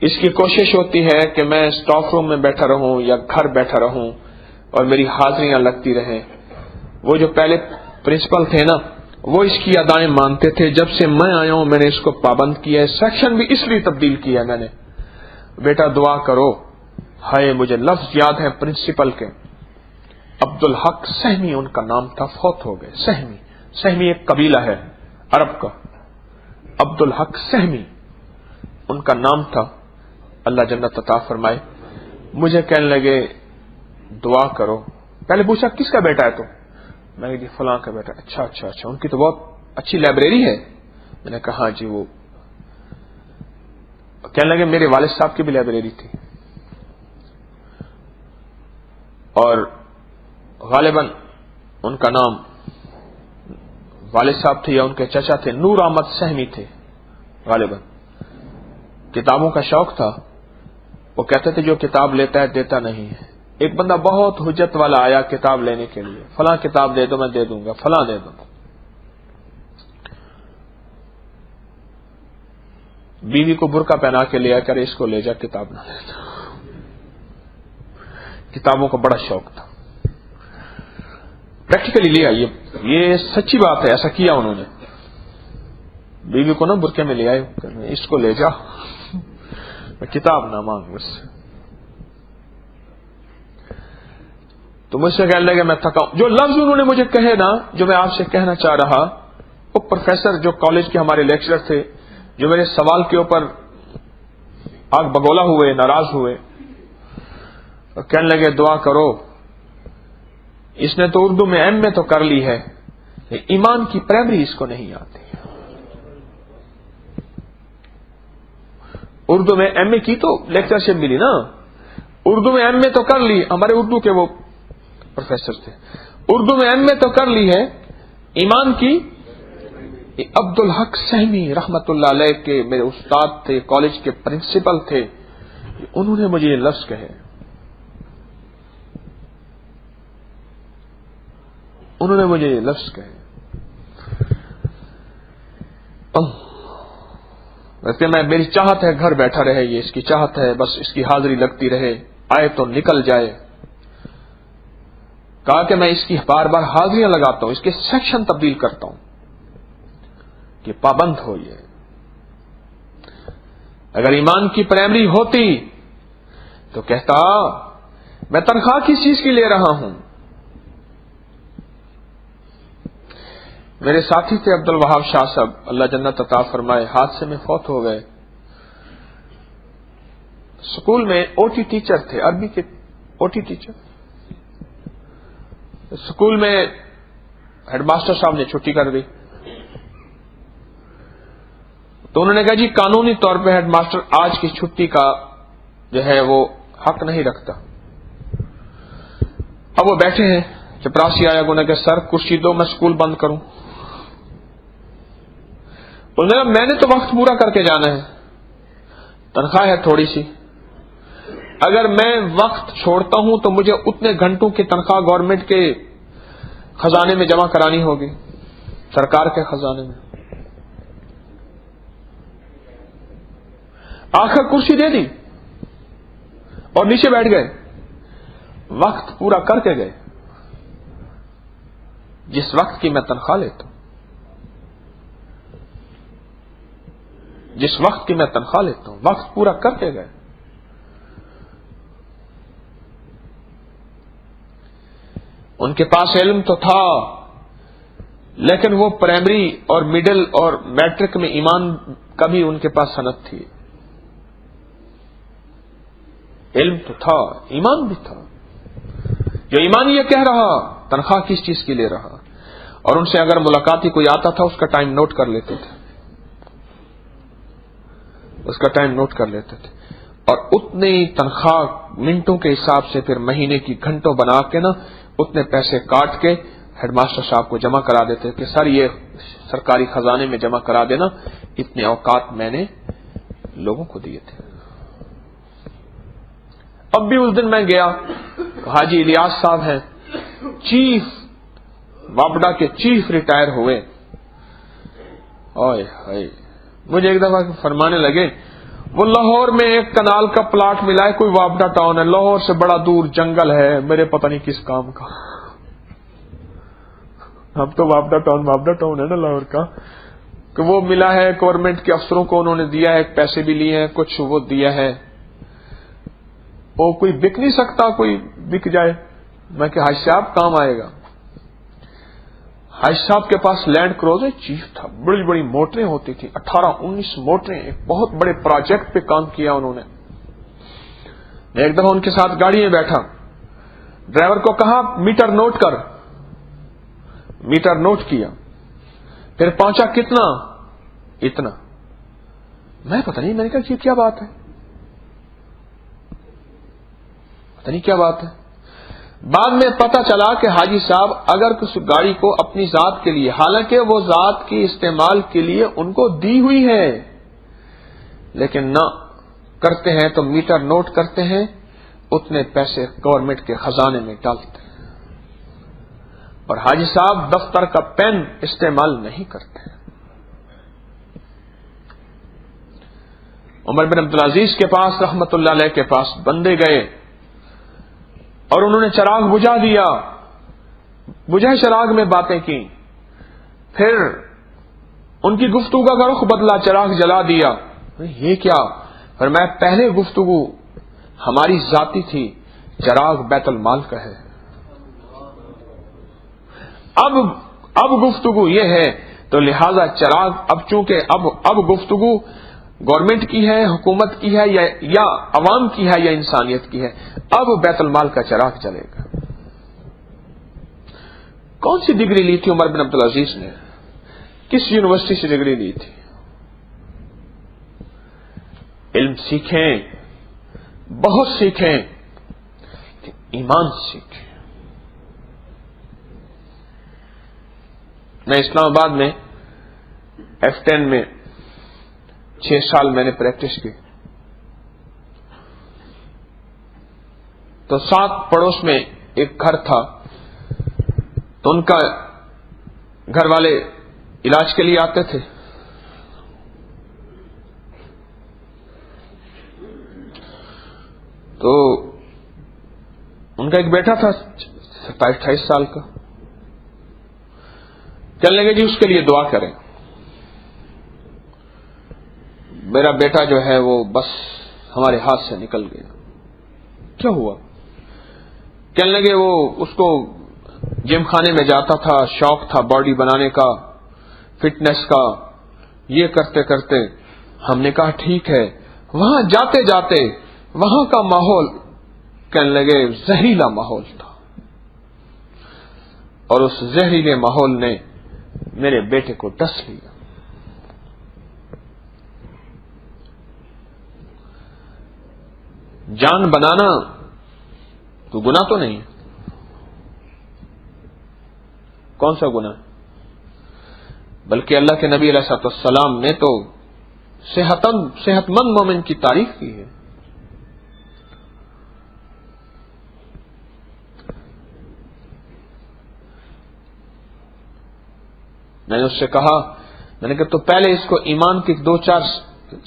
اس کی کوشش ہوتی ہے کہ میں اسٹاف روم میں بیٹھا رہوں یا گھر بیٹھا رہوں اور میری حاضریاں لگتی رہیں۔ وہ جو پہلے پرنسپل تھے نا، وہ اس کی ادائیں مانتے تھے۔ جب سے میں آیا ہوں میں نے اس کو پابند کیا ہے، سیکشن بھی اس لیے تبدیل کیا ہے میں نے۔ بیٹا دعا کرو۔ ہائے مجھے لفظ یاد ہے پرنسپل کے، عبدالحق سہمی ان کا نام تھا، فوت ہو گئے۔ سہمی ایک قبیلہ ہے عرب کا، عبدالحق سہمی ان کا نام تھا، اللہ جنت عطا فرمائے۔ مجھے کہنے لگے دعا کرو۔ پہلے پوچھا کس کا بیٹا ہے تو؟ میں نے جی فلاں کا بیٹا۔ اچھا ان کی تو بہت اچھی لائبریری ہے۔ میں نے کہا جی وہ کہنے لگے میرے والد صاحب کی بھی لائبریری تھی، اور غالباً ان کا نام والد صاحب تھے یا ان کے چچا تھے، نور احمد سہمی تھے غالباً۔ کتابوں کا شوق تھا، وہ کہتے تھے جو کتاب لیتا ہے دیتا نہیں ہے۔ ایک بندہ بہت حجت والا آیا کتاب لینے کے لیے، فلاں کتاب دے دو میں دے دوں گا، فلاں دے دو۔ بیوی کو برقع پہنا کے لیا کر اس کو لے جا، کتاب نہ لیتا۔ کتابوں کا بڑا شوق تھا، پریکٹیکلی لیا، یہ سچی بات ہے، ایسا کیا انہوں نے۔ بیوی کو نا برقعے میں لے آئے، اس کو لے جا، میں کتاب نہ مانگ مجھ سے۔ تو مجھ سے کہنے لگے میں تھکا ہوں۔ جو لفظ انہوں نے مجھے کہے نا، جو میں آپ سے کہنا چاہ رہا، وہ پروفیسر جو کالج کے ہمارے لیکچرر تھے، جو میرے سوال کے اوپر آگ بگولا ہوئے، ناراض ہوئے، اور کہنے لگے دعا کرو، اس نے تو اردو میں ایم اے تو کر لی ہے، ایمان کی پرائمری اس کو نہیں آتی۔ اردو میں ایم اے کی تو لیکچرشپ ملی نا، اردو میں ایم اے تو کر لی، ہمارے اردو کے وہ پروفیسر تھے، اردو میں ایم اے تو کر لی ہے، ایمان کی۔ عبدالحق سہمی رحمت اللہ علیہ کے میرے استاد تھے، کالج کے پرنسپل تھے، انہوں نے مجھے یہ لفظ کہے، انہوں نے مجھے یہ لفظ کہے۔ ویسے میری چاہت ہے گھر بیٹھا رہے، یہ اس کی چاہت ہے، بس اس کی حاضری لگتی رہے، آئے تو نکل جائے۔ کہا کہ میں اس کی بار بار حاضریاں لگاتا ہوں، اس کے سیکشن تبدیل کرتا ہوں کہ پابند ہو یہ۔ اگر ایمان کی پرائمری ہوتی تو کہتا میں تنخواہ کس چیز کی لے رہا ہوں۔ میرے ساتھی تھے عبد الوہاب شاہ صاحب، اللہ جنت عطا فرمائے، حادثے میں فوت ہو گئے۔ اسکول میں او ٹی ٹیچر تھے، عربی کے او ٹی ٹیچر۔ اسکول میں ہیڈ ماسٹر صاحب نے چھٹی کر دی، تو انہوں نے کہا جی قانونی طور پہ ہیڈ ماسٹر آج کی چھٹی کا جو ہے وہ حق نہیں رکھتا۔ اب وہ بیٹھے ہیں، چپراسی آیا، انہوں نے کہا سر کرسی دو میں اسکول بند کروں۔ انہوں نے کہا میں نے تو وقت پورا کر کے جانا ہے، تنخواہ ہے تھوڑی سی، اگر میں وقت چھوڑتا ہوں تو مجھے اتنے گھنٹوں کی تنخواہ گورنمنٹ کے خزانے میں جمع کرانی ہوگی، سرکار کے خزانے میں۔ آخر کرسی دے دی اور نیچے بیٹھ گئے، وقت پورا کر کے گئے، جس وقت کی میں تنخواہ لیتا ہوں، جس وقت کی میں تنخواہ لیتا ہوں، وقت پورا کر کے گئے۔ ان کے پاس علم تو تھا، لیکن وہ پرائمری اور مڈل اور میٹرک میں ایمان کا بھی ان کے پاس صنعت تھی. علم تو تھا، ایمان بھی تھا. جو ایمان یہ کہہ رہا تنخواہ کس چیز کی لے رہا، اور ان سے اگر ملاقاتی کوئی آتا تھا اس کا ٹائم نوٹ کر لیتے تھے، اس کا ٹائم نوٹ کر لیتے تھے، اور اتنے تنخواہ منٹوں کے حساب سے پھر مہینے کی گھنٹوں بنا کے نا اتنے پیسے کاٹ کے ہیڈ ماسٹر صاحب کو جمع کرا دیتے کہ سر یہ سرکاری خزانے میں جمع کرا دینا، اتنے اوقات میں نے لوگوں کو دیے تھے. اب بھی اس دن میں گیا، حاجی الیاس صاحب ہیں، چیف وابڈا کے چیف ریٹائر ہوئے. اوئے ہائے، مجھے ایک دفعہ فرمانے لگے وہ لاہور میں ایک کنال کا پلاٹ ملا ہے، کوئی وابڈا ٹاؤن ہے، لاہور سے بڑا دور جنگل ہے، میرے پتہ نہیں کس کام کا. اب تو وابڈا ٹاؤن ہے نا لاہور کا، کہ وہ ملا ہے گورنمنٹ کے افسروں کو، انہوں نے دیا ہے، پیسے بھی لیے ہیں، کچھ وہ دیا ہے، وہ کوئی بک نہیں سکتا، کوئی بک جائے. میں کہ حاج صاحب کام آئے گا. حاج صاحب کے پاس لینڈ کروزر چیف تھا، بڑی بڑی موٹریں ہوتی تھی، 18-19 موٹریں، ایک بہت بڑے پروجیکٹ پہ کام کیا انہوں نے. میں ایک دفعہ ان کے ساتھ گاڑی میں بیٹھا، ڈرائیور کو کہا میٹر نوٹ کر، میٹر نوٹ کیا، پھر پہنچا کتنا، اتنا. میں پتہ نہیں، میں نے کہا یہ کیا بات ہے، پتہ نہیں کیا بات ہے. بعد میں پتہ چلا کہ حاجی صاحب اگر کس گاڑی کو اپنی ذات کے لیے، حالانکہ وہ ذات کی استعمال کے لیے ان کو دی ہوئی ہے، لیکن نہ کرتے ہیں تو میٹر نوٹ کرتے ہیں، اتنے پیسے گورنمنٹ کے خزانے میں ڈالتے ہیں، اور حاجی صاحب دفتر کا پین استعمال نہیں کرتے. عمر بن عبدالعزیز کے پاس رحمت اللہ علیہ کے پاس بندے گئے اور انہوں نے چراغ بجھا دیا، بجھے چراغ میں باتیں کی، پھر ان کی گفتگو کا رخ بدلا، چراغ جلا دیا. یہ کیا؟ پھر میں پہلے گفتگو ہماری ذاتی تھی، چراغ بیت المال کا ہے. اب گفتگو یہ ہے، تو لہذا چراغ اب چونکہ اب گفتگو گورنمنٹ کی ہے، حکومت کی ہے، یا عوام کی ہے، یا انسانیت کی ہے، اب بیت المال کا چراغ چلے گا. کون سی ڈگری لی تھی عمر بن عبدالعزیز نے؟ کس یونیورسٹی سے ڈگری لی تھی؟ علم سیکھیں، بہت سیکھیں، ایمان سیکھیں. میں اسلام آباد میں F10 میں 6 سال میں نے پریکٹس کی، تو ساتھ پڑوس میں ایک گھر تھا، تو ان کا گھر والے علاج کے لیے آتے تھے. تو ان کا ایک بیٹا تھا 27-28 سال کا، کہنے لگے جی اس کے لیے دعا کریں، میرا بیٹا جو ہے وہ بس ہمارے ہاتھ سے نکل گیا. کیا ہوا؟ کہنے لگے وہ اس کو جم خانے میں جاتا تھا، شوق تھا باڈی بنانے کا، فٹنس کا، یہ کرتے کرتے ہم نے کہا ٹھیک ہے. وہاں جاتے جاتے وہاں کا ماحول کہنے لگے زہریلا ماحول تھا، اور اس زہریلے ماحول نے میرے بیٹے کو ڈس لیا. جان بنانا تو گناہ تو نہیں، کون سا گناہ؟ بلکہ اللہ کے نبی علیہ السلام نے تو صحت مند مومن کی تعریف کی ہے. میں نے اس سے کہا، میں نے کہا تو پہلے اس کو ایمان کے 2-4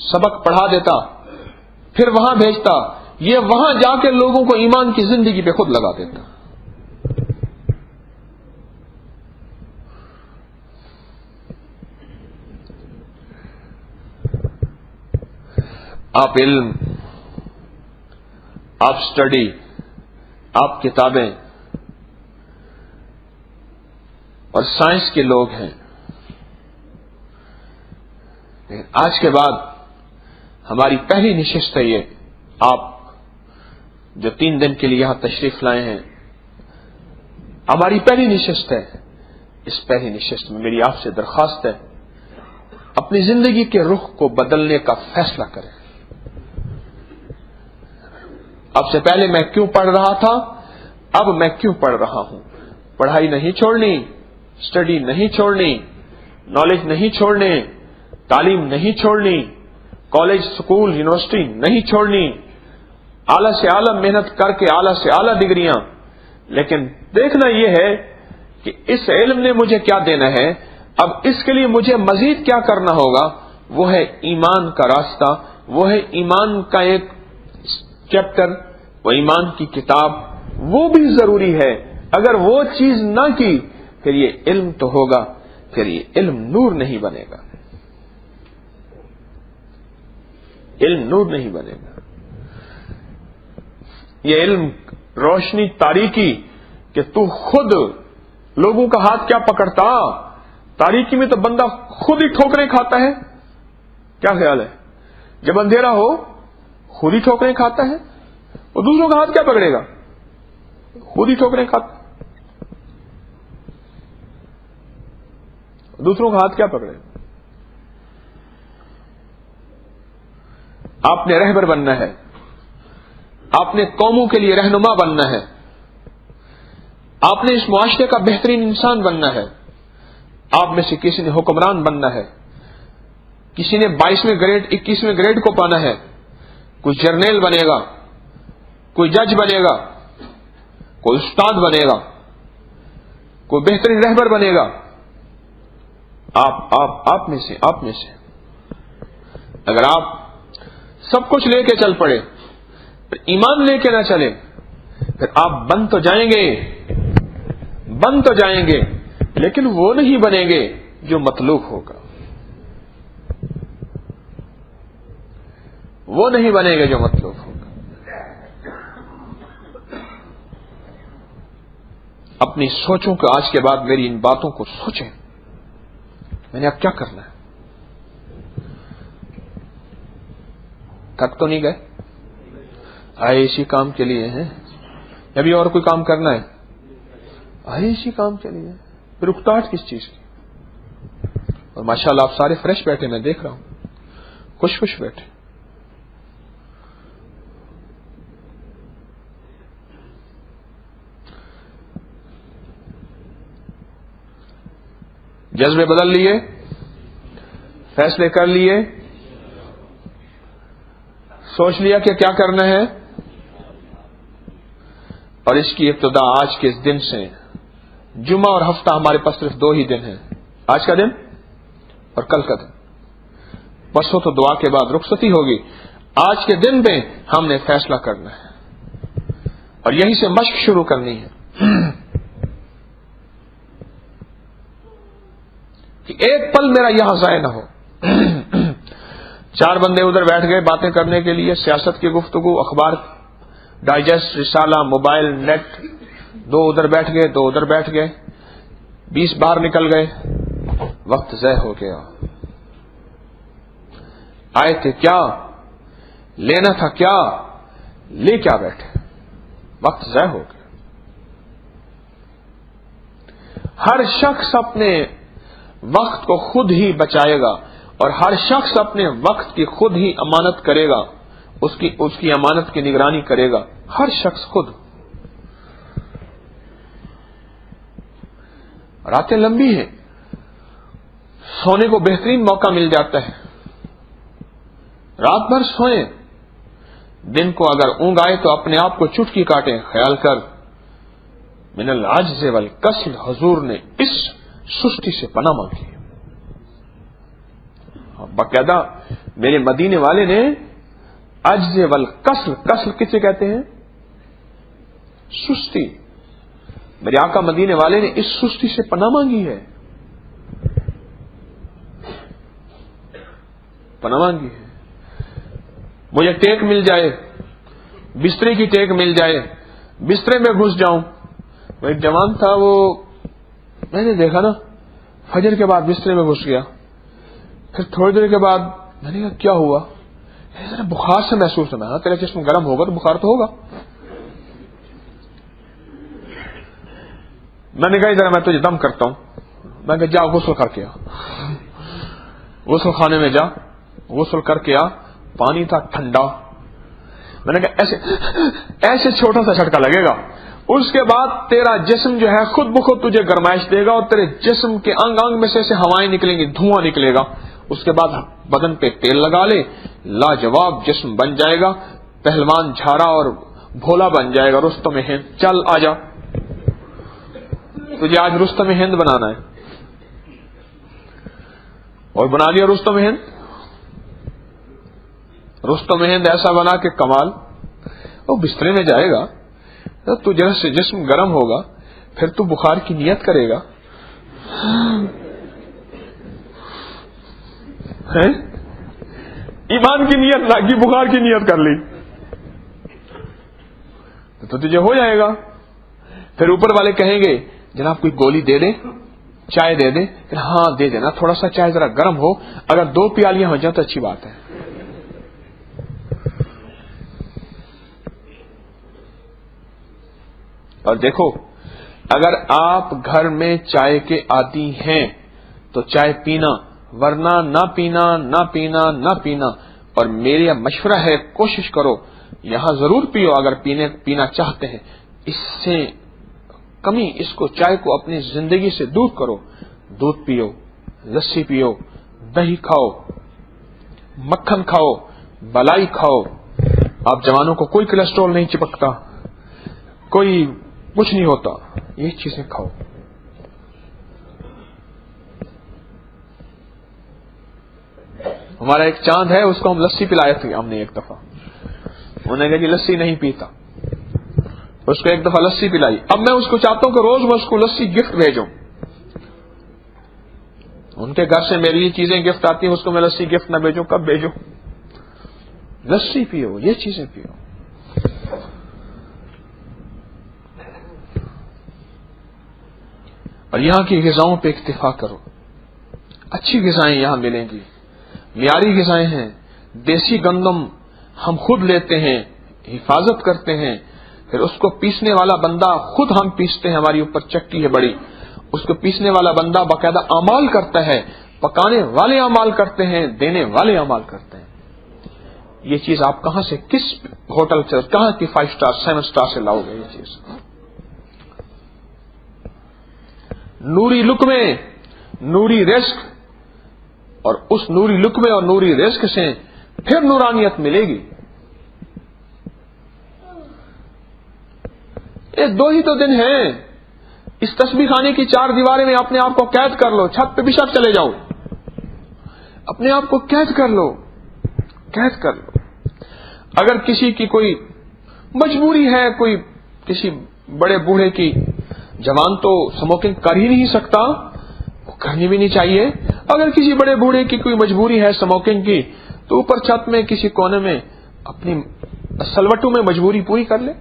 سبق پڑھا دیتا، پھر وہاں بھیجتا، یہ وہاں جا کے لوگوں کو ایمان کی زندگی پہ خود لگا دیتا. آپ علم، آپ سٹڈی، آپ کتابیں، سائنس کے لوگ ہیں. لیکن آج کے بعد ہماری پہلی نشست ہے یہ. آپ جو 3 دن کے لیے یہاں تشریف لائے ہیں، ہماری پہلی نشست ہے. اس پہلی نشست میں میری آپ سے درخواست ہے، اپنی زندگی کے رخ کو بدلنے کا فیصلہ کریں. اب سے پہلے میں کیوں پڑھ رہا تھا، اب میں کیوں پڑھ رہا ہوں. پڑھائی نہیں چھوڑنی، اسٹڈی نہیں چھوڑنی، نالج نہیں چھوڑنے، تعلیم نہیں چھوڑنی، کالج سکول یونیورسٹی نہیں چھوڑنی، اعلی سے اعلی محنت کر کے اعلی سے اعلی ڈگریاں. لیکن دیکھنا یہ ہے کہ اس علم نے مجھے کیا دینا ہے، اب اس کے لیے مجھے مزید کیا کرنا ہوگا. وہ ہے ایمان کا راستہ، وہ ہے ایمان کا ایک چیپٹر، وہ ایمان کی کتاب، وہ بھی ضروری ہے. اگر وہ چیز نہ کی پھر یہ علم تو ہوگا، پھر یہ علم نور نہیں بنے گا. علم نور نہیں بنے گا. یہ علم روشنی تاریکی کہ تو خود لوگوں کا ہاتھ کیا پکڑتا. تاریکی میں تو بندہ خود ہی ٹھوکریں کھاتا ہے. کیا خیال ہے؟ جب اندھیرا ہو خود ہی ٹھوکریں کھاتا ہے، اور دوسروں کا ہاتھ کیا پکڑے گا؟ خود ہی ٹھوکریں کھاتا. دوسروں کا ہاتھ کیا پکڑے گا؟ آپ نے رہبر بننا ہے، آپ نے قوموں کے لیے رہنما بننا ہے، آپ نے اس معاشرے کا بہترین انسان بننا ہے. آپ میں سے کسی نے حکمران بننا ہے، کسی نے 22ویں گریڈ 21ویں گریڈ کو پانا ہے، کوئی جرنیل بنے گا، کوئی جج بنے گا، کوئی استاد بنے گا، کوئی بہترین رہبر بنے گا. آپ میں سے اگر آپ سب کچھ لے کے چل پڑے، پھر ایمان لے کے نہ چلے، پھر آپ بن تو جائیں گے لیکن وہ نہیں بنیں گے جو مطلوب ہوگا. وہ نہیں بنے گا جو مطلوب ہوگا. اپنی سوچوں کو آج کے بعد میری ان باتوں کو سوچیں. میں نے اب کیا کرنا ہے؟ تھک تو نہیں گئے؟ آئے اسی کام کے لیے ہیں، ابھی اور کوئی کام کرنا ہے؟ آئے اسی کام کے لیے، پھر اکتاہٹ کس چیز کی؟ اور ماشاءاللہ آپ سارے فریش بیٹھے، میں دیکھ رہا ہوں، خوش بیٹھے. جذبے بدل لیے، فیصلے کر لیے، سوچ لیا کہ کیا کرنا ہے. اور اس کی ابتدا آج کے اس دن سے. جمعہ اور ہفتہ ہمارے پاس صرف 2 ہی دن ہیں، آج کا دن اور کل کا دن. پرسوں تو دعا کے بعد رخصتی ہوگی. آج کے دن میں ہم نے فیصلہ کرنا ہے اور یہیں سے مشق شروع کرنی ہے کہ ایک پل میرا یہاں ضائع نہ ہو. 4 بندے ادھر بیٹھ گئے باتیں کرنے کے لیے، سیاست کی گفتگو، اخبار ڈائجسٹ، رسالہ، موبائل، نیٹ. 2 ادھر بیٹھ گئے، 2 ادھر بیٹھ گئے، 20 باہر نکل گئے، وقت ضائع ہو گیا. آئے تھے کیا، لینا تھا کیا، لے کیا بیٹھے، وقت ضائع ہو گیا. ہر شخص اپنے وقت کو خود ہی بچائے گا اور ہر شخص اپنے وقت کی خود ہی امانت کرے گا، اس کی امانت کی نگرانی کرے گا، ہر شخص خود. راتیں لمبی ہیں، سونے کو بہترین موقع مل جاتا ہے. رات بھر سوئیں، دن کو اگر اونگ آئے تو اپنے آپ کو چٹکی کاٹیں. خیال کر من العجز والکسل، حضور نے اس سستی سے پناہ مانگی. باقاعدہ میرے مدینے والے نے عجز والکسل، کسل کسے کہتے ہیں؟ سستی. میرے آقا مدینے والے نے اس سستی سے پناہ مانگی ہے، پناہ مانگی ہے. مجھے ٹیک مل جائے، بسترے کی ٹیک مل جائے، بسترے میں گھس جاؤں. وہ ایک جوان تھا، وہ میں نے دیکھا نا فجر کے بعد بسترے میں گھس گیا. پھر تھوڑی دیر کے بعد میں نے کہا کیا ہوا؟ بخار سے محسوس ہونا. تیرا جسم گرم ہوگا تو بخار تو ہوگا. میں نے کہا ادھر میں تجھے دم کرتا ہوں. میں نے کہا جا غسل کر کے آ. غسل خانے میں جا, غسل کر کے آ. پانی تھا ٹھنڈا. میں نے کہا ایسے چھوٹا سا جھٹکا لگے گا, اس کے بعد تیرا جسم جو ہے خود بخود تجھے گرمائش دے گا اور تیرے جسم کے انگ انگ میں سے ہوائیں نکلیں گی, دھواں نکلے گا. اس کے بعد بدن پہ تیل لگا لے, لاجواب جسم بن جائے گا, پہلوان جھارا اور بھولا بن جائے گا. رستم ہند, چل آ جا, تجھے آج رستم ہند بنانا ہے. اور بنا لیا رستم ہند. رستم ہند ایسا بنا کہ کمال. وہ بسترے میں جائے گا تو جیسے جسم گرم ہوگا, پھر تو بخار کی نیت کرے گا. ایمان کی نیت نہ کی, بخار کی نیت کر لی تو تجھے ہو جائے گا. پھر اوپر والے کہیں گے جناب کوئی گولی دے دیں, چائے دے دیں. ہاں دے دینا, تھوڑا سا چائے ذرا گرم ہو, اگر 2 پیالیاں ہو جائیں تو اچھی بات ہے. اور دیکھو, اگر آپ گھر میں چائے کے عادی ہیں تو چائے پینا, ورنہ نہ پینا نہ پینا نہ پینا. اور میرا مشورہ ہے کوشش کرو یہاں ضرور پیو اگر پینا چاہتے ہیں. اس سے کمی, اس کو چائے کو اپنی زندگی سے دور کرو. دودھ پیو, لسی پیو, دہی کھاؤ, مکھن کھاؤ, بلائی کھاؤ. آپ جوانوں کو کوئی کولیسٹرول نہیں چپکتا, کوئی کچھ نہیں ہوتا. یہ چیزیں کھاؤ. ہمارا ایک چاند ہے, اس کو ہم لسی پلائے تھے ہم نے ایک دفعہ. انہوں نے کہا کہ لسی نہیں پیتا, اس کو ایک دفعہ لسی پلائی. اب میں اس کو چاہتا ہوں کہ روز میں اس کو لسی گفٹ بھیجوں. ان کے گھر سے میری یہ چیزیں گفٹ آتی ہیں, اس کو میں لسی گفٹ نہ بھیجوں. کب بھیجوں؟ لسی پیو, یہ چیزیں پیو. اور یہاں کی غذاؤں پہ اکتفا کرو. اچھی غذائیں یہاں ملیں گی, معیاری غذائیں ہیں. دیسی گندم ہم خود لیتے ہیں, حفاظت کرتے ہیں. پھر اس کو پیسنے والا بندہ خود ہم پیستے ہیں, ہماری اوپر چکی ہے بڑی, اس کو پیسنے والا بندہ باقاعدہ اعمال کرتا ہے. پکانے والے اعمال کرتے ہیں, دینے والے اعمال کرتے ہیں. یہ چیز آپ کہاں سے, کس ہوٹل سے, کہاں کی 5 سٹار 7 سٹار سے لاؤ گے؟ یہ چیز نوری لقمے, نوری رزق, اور اس نوری لقمے اور نوری رزق سے پھر نورانیت ملے گی. یہ 2 ہی تو دن ہیں. اس تسبیح خانے کی 4 دیواریں میں اپنے آپ کو قید کر لو. چھت پہ بھی شب چلے جاؤ, اپنے آپ کو قید کر لو, قید کر لو. اگر کسی کی کوئی مجبوری ہے, کوئی کسی بڑے بوڑھے کی, جوان تو اسموکنگ کر ہی نہیں سکتا, وہ کرنی بھی نہیں چاہیے. اگر کسی بڑے بوڑھے کی کوئی مجبوری ہے اسموکنگ کی, تو اوپر چھت میں کسی کونے میں اپنی سلوٹوں میں مجبوری پوری کر لے.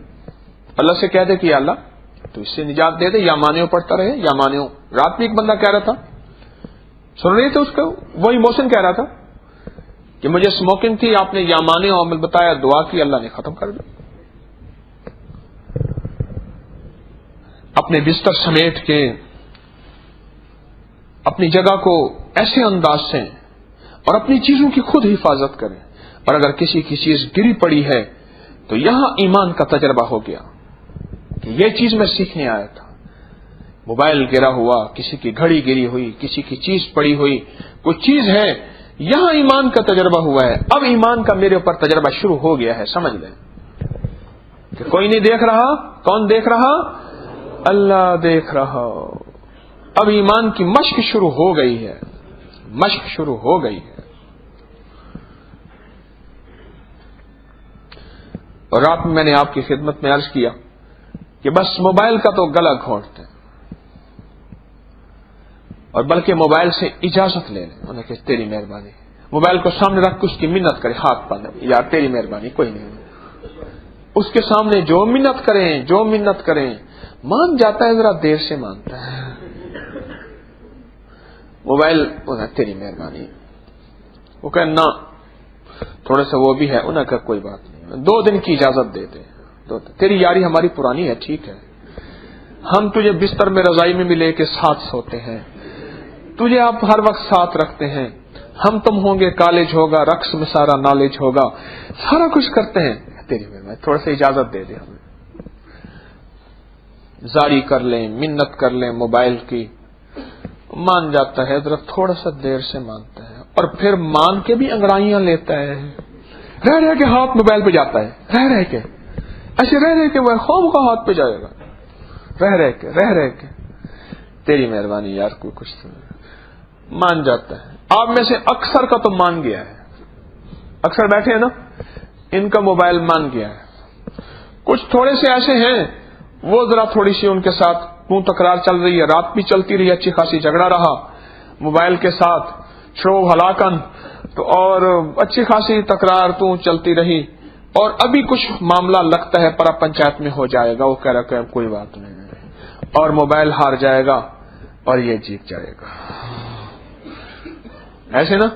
اللہ سے کہہ دے کہ یا اللہ تو اس سے نجات دے دے. یا مانیو پڑھتا رہے, یا مانیو. رات میں ایک بندہ کہہ رہا تھا, سن رہے تھے اس کو, وہی موسن کہہ رہا تھا کہ مجھے اسموکنگ تھی, آپ نے یا مانیو عمل بتایا, دعا کی, اللہ نے ختم کر دیا. اپنے بستر سمیٹ کے اپنی جگہ کو ایسے انداز سے اور اپنی چیزوں کی خود حفاظت کریں. اور اگر کسی کی چیز گری پڑی ہے تو یہاں ایمان کا تجربہ ہو گیا کہ یہ چیز میں سیکھنے آیا تھا. موبائل گرا ہوا, کسی کی گھڑی گری ہوئی, کسی کی چیز پڑی ہوئی, کوئی چیز ہے, یہاں ایمان کا تجربہ ہوا ہے. اب ایمان کا میرے اوپر تجربہ شروع ہو گیا ہے. سمجھ لیں کہ کوئی نہیں دیکھ رہا. کون دیکھ رہا؟ اللہ دیکھ رہا. اب ایمان کی مشق شروع ہو گئی ہے, مشق شروع ہو گئی ہے. اور رات میں نے آپ کی خدمت میں عرض کیا کہ بس موبائل کا تو گلا گھونٹتے ہیں, اور بلکہ موبائل سے اجازت لے لیں. انہیں کہ تیری مہربانی. موبائل کو سامنے رکھ کے اس کی منت کرے, ہاتھ پانے, یار تیری مہربانی, کوئی نہیں. اس کے سامنے جو منت کریں, جو منت کریں, مان جاتا ہے, ذرا دیر سے مانتا ہے. موبائل تیری مہربانی، وہ کہ نہ تھوڑا سا وہ بھی ہے، انہوں نے کہا کوئی بات نہیں، 2 دن کی اجازت دے دے، تیری یاری ہماری پرانی ہے، ٹھیک ہے، ہم تجھے بستر میں رضائی میں بھی لے کے ساتھ سوتے ہیں، تجھے آپ ہر وقت ساتھ رکھتے ہیں، ہم تم ہوں گے، کالج ہوگا، رقص میں سارا نالج ہوگا، سارا کچھ کرتے ہیں، تیری مہربانی تھوڑا سا اجازت دے دے ہمیں، زاری کر لیں، منت کر لیں موبائل کی، مان جاتا ہے، ذرا تھوڑا سا دیر سے مانتا ہے، اور پھر مان کے بھی انگڑائیاں لیتا ہے، رہ کے ہاتھ موبائل پہ جاتا ہے، رہ کے ایسے رہ کے وہ خوب کا ہاتھ پہ جائے گا، رہ کے تیری مہربانی یار، کوئی کچھ تو مان جاتا ہے۔ آپ میں سے اکثر کا تو مان گیا ہے، اکثر بیٹھے ہیں نا، ان کا موبائل مان گیا ہے، کچھ تھوڑے سے ایسے ہیں وہ ذرا تھوڑی سی ان کے ساتھ تکرار چل رہی ہے، رات بھی چلتی رہی، اچھی خاصی جھگڑا رہا موبائل کے ساتھ، شروع ہلاکن تو، اور اچھی خاصی تکرار چلتی رہی، اور ابھی کچھ معاملہ لگتا ہے پرا پنچایت میں ہو جائے گا، وہ کہہ رہا کہ کوئی بات نہیں، اور موبائل ہار جائے گا اور یہ جیت جائے گا، ایسے نا۔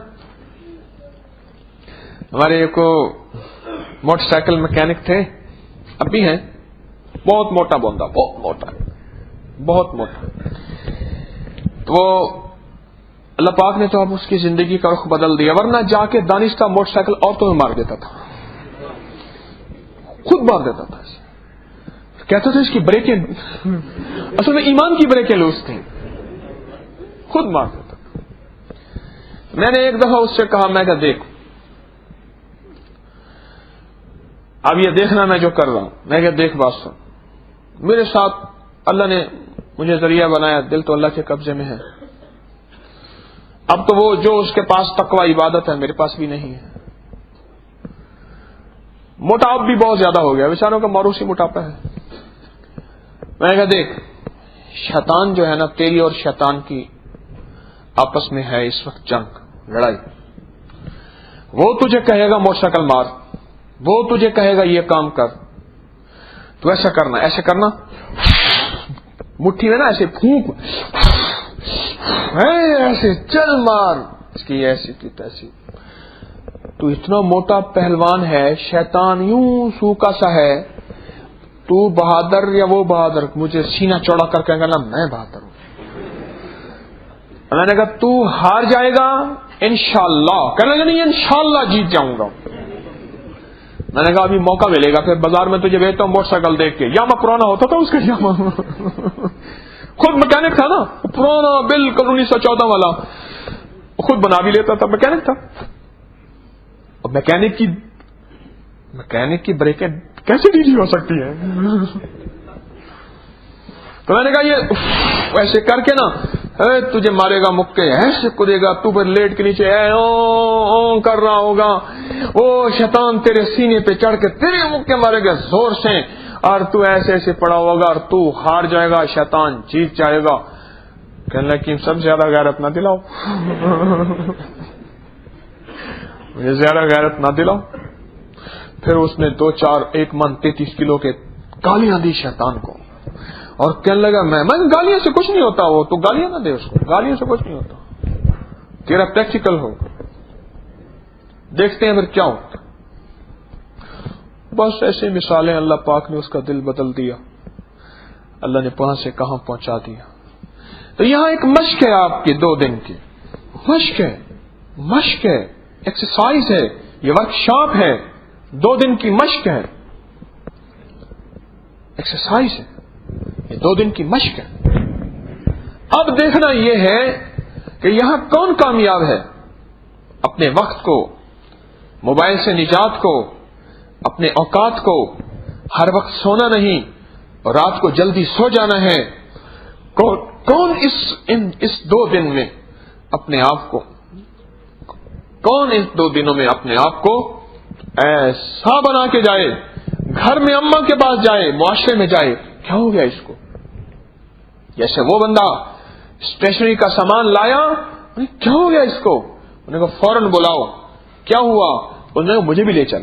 ہمارے ایک موٹر سائیکل میکینک تھے، اب بھی ہیں، بہت موٹا بندہ، بہت موٹا، تو اللہ پاک نے تو اب اس کی زندگی کا رخ بدل دیا، ورنہ جا کے دانشتہ موٹر سائیکل عورتوں میں مار دیتا تھا، خود مار دیتا تھا، کہتا تھا اس کی بریکیں اصل میں ایمان کی بریکیں لوز تھیں، خود مار دیتا تھا۔ میں نے ایک دفعہ اس سے کہا، میں کہا دیکھ اب یہ دیکھنا میں جو کر رہا ہوں، میں کہا دیکھ بات سن، میرے ساتھ اللہ نے مجھے ذریعہ بنایا، دل تو اللہ کے قبضے میں ہے، اب تو وہ جو اس کے پاس تقوی عبادت ہے میرے پاس بھی نہیں ہے، موٹاپا بھی بہت زیادہ ہو گیا، بیچاروں کا موروثی موٹاپا ہے۔ میں نے کہا دیکھ شیطان جو ہے نا، تیری اور شیطان کی آپس میں ہے اس وقت جنگ، لڑائی، وہ تجھے کہے گا موٹر سائیکل مار، وہ تجھے کہے گا یہ کام کر، تو ایسا کرنا مٹھی میں نا ایسے پھونک، ایسے چل مار اس کی، ایسی کی تیسی، تو اتنا موٹا پہلوان ہے، شیطان یوں سوکھا سا ہے، تو بہادر یا وہ بہادر، مجھے سینہ چوڑا کر کہے گا نا میں بہادر ہوں، میں نے کہا تو ہار جائے گا انشاءاللہ، کہنے لگا نہیں انشاءاللہ جیت جاؤں گا، میں نے کہا ابھی موقع ملے گا، پھر بازار میں تجھے بیچتا ہوں موٹر سائیکل دیکھ کے، یاما پرانا ہوتا تھا اس کا، یاما خود مکینک تھا نا، پرانا بالکل 1914 والا، خود بنا بھی لیتا تھا، مکینک تھا، اور مکینک کی بریکیں کیسے ڈھیلی ہو سکتی ہیں؟ تو میں نے کہا یہ ایسے کر کے نا تجھے مارے گا مکے، ایسے کودے گا، تو پھر لیٹ کے نیچے کر رہا ہوگا، وہ شیطان تیرے سینے پہ چڑھ کے تیرے مکے مارے گا زور سے، اور تو ایسے ایسے پڑا ہوگا اور تو ہار جائے گا، شیطان جیت جائے گا۔ کہنے لگا کہ سب زیادہ غیرت نہ دلاؤ، مجھے زیادہ غیرت نہ دلاؤ۔ پھر اس نے 1 من 33 کلو کے گالیاں دی شیطان کو، اور کہنے لگا میں گالیاں سے کچھ نہیں ہوتا، وہ تو گالیاں نہ دے اس کو، گالیاں سے کچھ نہیں ہوتا، تیرا پریکٹیکل ہوگا، دیکھتے ہیں پھر کیا ہوتا۔ بس ایسے مثالیں، اللہ پاک نے اس کا دل بدل دیا، اللہ نے کہاں سے کہاں پہنچا دیا۔ تو یہاں ایک مشق ہے آپ کی 2 دن کی، مشق ہے، ایکسرسائز ہے، یہ ورکشاپ ہے، 2 دن کی مشق ہے، ایکسرسائز ہے، یہ 2 دن کی مشق ہے۔ اب دیکھنا یہ ہے کہ یہاں کون کامیاب ہے، اپنے وقت کو، موبائل سے نجات کو، اپنے اوقات کو، ہر وقت سونا نہیں اور رات کو جلدی سو جانا ہے، کون اس 2 دن میں اپنے آپ کو، کون اس 2 دنوں میں اپنے آپ کو ایسا بنا کے جائے، گھر میں اماں کے پاس جائے، معاشرے میں جائے، کیا ہو گیا اس کو، جیسے وہ بندہ اسٹیشنری کا سامان لایا، کیا ہو گیا اس کو، انہوں نے کہا فوراً بلاؤ، کیا ہوا، انہوں نے کہا مجھے بھی لے چل۔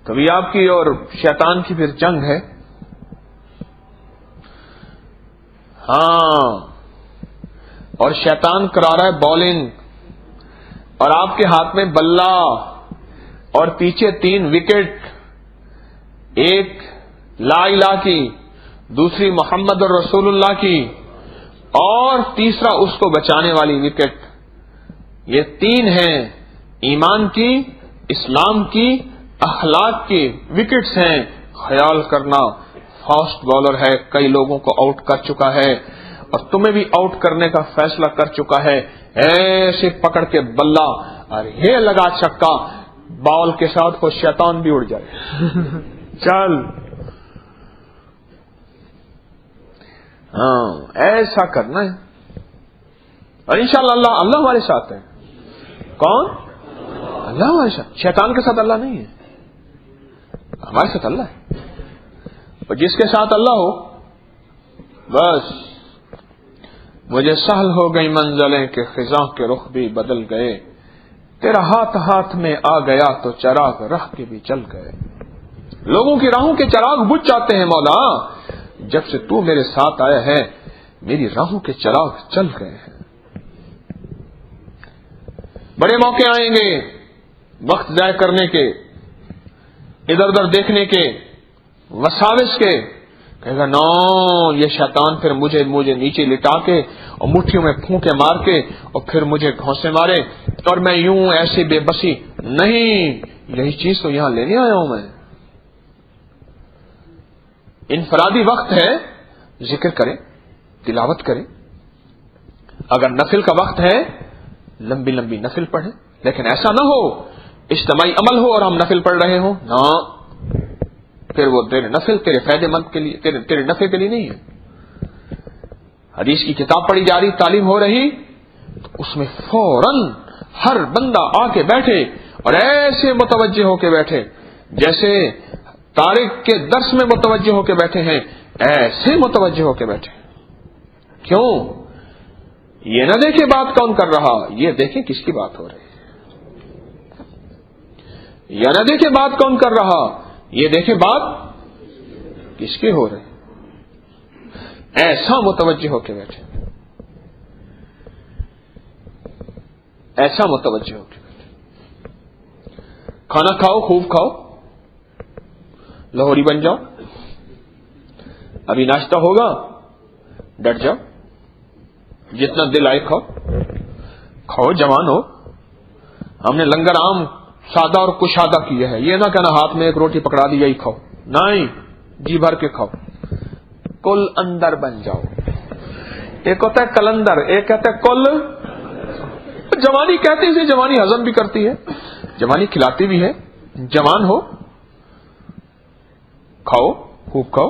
کبھی آپ کی اور شیطان کی پھر جنگ ہے، ہاں، اور شیطان کرا رہا ہے بالنگ، اور آپ کے ہاتھ میں بلہ، اور پیچھے 3 وکٹ، ایک لا الہ کی، دوسری محمد الرسول اللہ کی، اور تیسرا اس کو بچانے والی وکٹ. یہ 3 ہیں، ایمان کی، اسلام کی، اخلاق کی وکٹس ہیں. خیال کرنا فاسٹ بالر ہے، کئی لوگوں کو آؤٹ کر چکا ہے، اور تمہیں بھی آؤٹ کرنے کا فیصلہ کر چکا ہے. ایسے پکڑ کے بلہ اور یہ لگا چھکا، بال کے ساتھ وہ شیطان بھی اڑ جائے. چل، ہاں ایسا کرنا ہے، اور انشاءاللہ اللہ ہمارے ساتھ ہے. کون؟ اللہ ہمارے ساتھ. شیطان کے ساتھ اللہ نہیں ہے، ہمارے ساتھ اللہ ہے. اور جس کے ساتھ اللہ ہو، بس مجھے سہل ہو گئی منزلیں کہ خزاں کے رخ بھی بدل گئے. تیرا ہاتھ ہاتھ میں آ گیا تو چراغ راہ کے بھی چل گئے. لوگوں کی راہوں کے چراغ بجھ جاتے ہیں مولا، جب سے تو میرے ساتھ آیا ہے میری راہوں کے چراغ چل گئے ہیں. بڑے موقع آئیں گے وقت ضائع کرنے کے، ادھر ادھر دیکھنے کے، وساوس کے. کہے گا نو، یہ شیطان پھر مجھے نیچے لٹا کے اور مٹھیوں میں پھونکے مار کے اور پھر مجھے گھونسے مارے اور میں یوں ایسے بے بسی. نہیں، یہی چیز تو یہاں لینے آیا ہوں میں. انفرادی وقت ہے، ذکر کریں، تلاوت کریں. اگر نفل کا وقت ہے، لمبی لمبی نفل پڑھیں. لیکن ایسا نہ ہو اجتماعی عمل ہو اور ہم نفل پڑھ رہے ہوں، نہ، پھر وہ تیرے نفل تیرے فائدے مند کے لیے، تیرے نفع کے لیے نہیں ہے. حدیث کی کتاب پڑھی جا رہی، تعلیم ہو رہی، تو اس میں فوراً ہر بندہ آ کے بیٹھے اور ایسے متوجہ ہو کے بیٹھے جیسے طارق کے درس میں متوجہ ہو کے بیٹھے ہیں، ایسے متوجہ ہو کے بیٹھے. کیوں؟ یہ نہ دیکھے بات کون کر رہا، یہ دیکھیں کس کی بات ہو رہی. یا نہ دیکھے بات کون کر رہا، یہ دیکھیں بات کس کی ہو رہی. ایسا متوجہ ہو کے بیٹھے، ایسا متوجہ ہو کے بیٹھے. کھانا کھاؤ، خوب کھاؤ، لاہوری بن جاؤ. ابھی ناشتہ ہوگا، ڈٹ جاؤ، جتنا دل آئے کھاؤ، کھاؤ، جوان ہو. ہم نے لنگر عام سادہ اور کشادہ کیا ہے. یہ نہ کہنا ہاتھ میں ایک روٹی پکڑا دی یہی کھاؤ، نہیں، جی بھر کے کھاؤ. کل اندر بن جاؤ. ایک ہوتا ہے کلندر، ایک کہتا ہے کل. جوانی کہتے ہیں، جوانی ہضم بھی کرتی ہے، جوانی کھلاتی بھی ہے. جوان ہو، کھاؤ، خوب کھاؤ.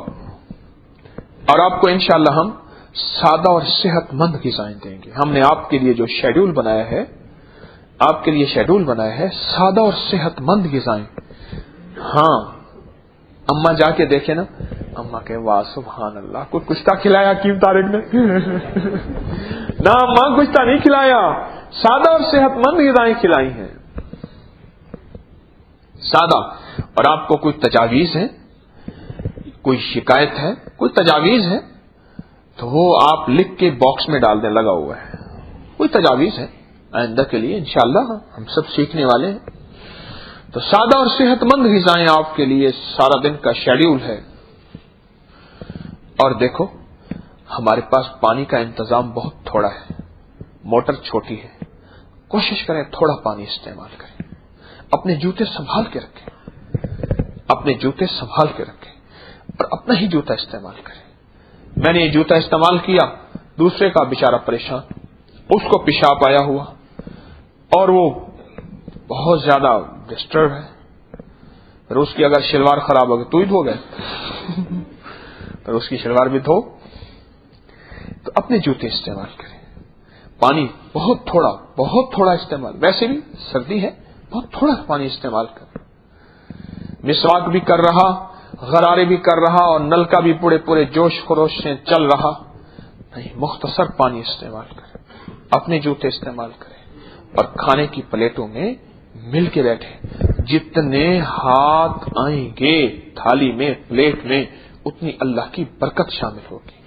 اور آپ کو انشاءاللہ ہم سادہ اور صحت مند غذائیں دیں گے. ہم نے آپ کے لیے جو شیڈول بنایا ہے، آپ کے لیے شیڈول بنایا ہے سادہ اور صحت مند غذائیں. ہاں، اما جا کے دیکھے نا، اما کہ واہ سبحان اللہ، کوئی کشتہ کھلایا حکیم طارق نے؟ نہ اما، کشتہ نہیں کھلایا، سادہ اور صحت مند غذائیں کھلائی ہیں. سادہ. اور آپ کو کوئی تجاویز ہے، کوئی شکایت ہے، کوئی تجاویز ہے تو وہ آپ لکھ کے باکس میں ڈال دیں، لگا ہوا ہے. کوئی تجاویز ہے آئندہ کے لیے، انشاءاللہ ہم سب سیکھنے والے ہیں. تو سادہ اور صحت مند غذائیں آپ کے لیے سارا دن کا شیڈول ہے. اور دیکھو، ہمارے پاس پانی کا انتظام بہت تھوڑا ہے، موٹر چھوٹی ہے. کوشش کریں تھوڑا پانی استعمال کریں. اپنے جوتے سنبھال کے رکھیں، اپنے جوتے سنبھال کے رکھیں، اور اپنا ہی جوتا استعمال کریں. میں نے یہ جوتا استعمال کیا، دوسرے کا بیچارہ پریشان، اس کو پیشاب آیا ہوا اور وہ بہت زیادہ ڈسٹرب ہے. پھر اس کی اگر شلوار خراب ہو گئی تو ہی دھو گئے، پھر اس کی شلوار بھی دھو. تو اپنے جوتے استعمال کریں. پانی بہت تھوڑا استعمال. ویسے بھی سردی ہے، بہت تھوڑا پانی استعمال کریں. مسواک بھی کر رہا، غرارے بھی کر رہا اور نل کا بھی پورے جوش خروش سے چل رہا نہیں، مختصر پانی استعمال کریں. اپنے جوتے استعمال کریں اور کھانے کی پلیٹوں میں مل کے بیٹھے. جتنے ہاتھ آئیں گے تھالی میں، پلیٹ میں، اتنی اللہ کی برکت شامل ہوگی.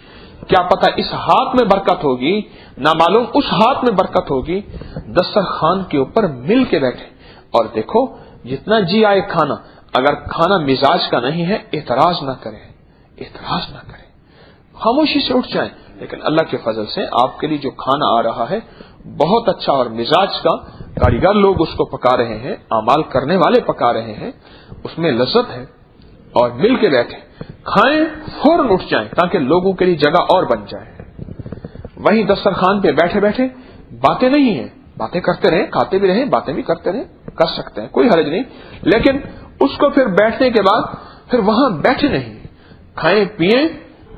کیا پتہ اس ہاتھ میں برکت ہوگی، نہ معلوم اس ہاتھ میں برکت ہوگی. دسترخوان کے اوپر مل کے بیٹھے اور دیکھو جتنا جی آئے کھانا. اگر کھانا مزاج کا نہیں ہے اعتراض نہ کریں، اعتراض نہ کریں، خاموشی سے اٹھ جائیں. لیکن اللہ کے فضل سے آپ کے لیے جو کھانا آ رہا ہے بہت اچھا اور مزاج کا، کاریگر لوگ اس کو پکا رہے ہیں، اعمال کرنے والے پکا رہے ہیں، اس میں لذت ہے. اور مل کے بیٹھے کھائیں، فوراً اٹھ جائیں تاکہ لوگوں کے لیے جگہ اور بن جائے. وہیں دسترخوان پہ بیٹھے بیٹھے باتیں نہیں ہیں، باتیں کرتے رہیں، کھاتے بھی رہیں، باتیں بھی کرتے رہیں، کر سکتے ہیں، کوئی حرج نہیں. لیکن اس کو پھر بیٹھنے کے بعد پھر وہاں بیٹھے نہیں، کھائیں پیئیں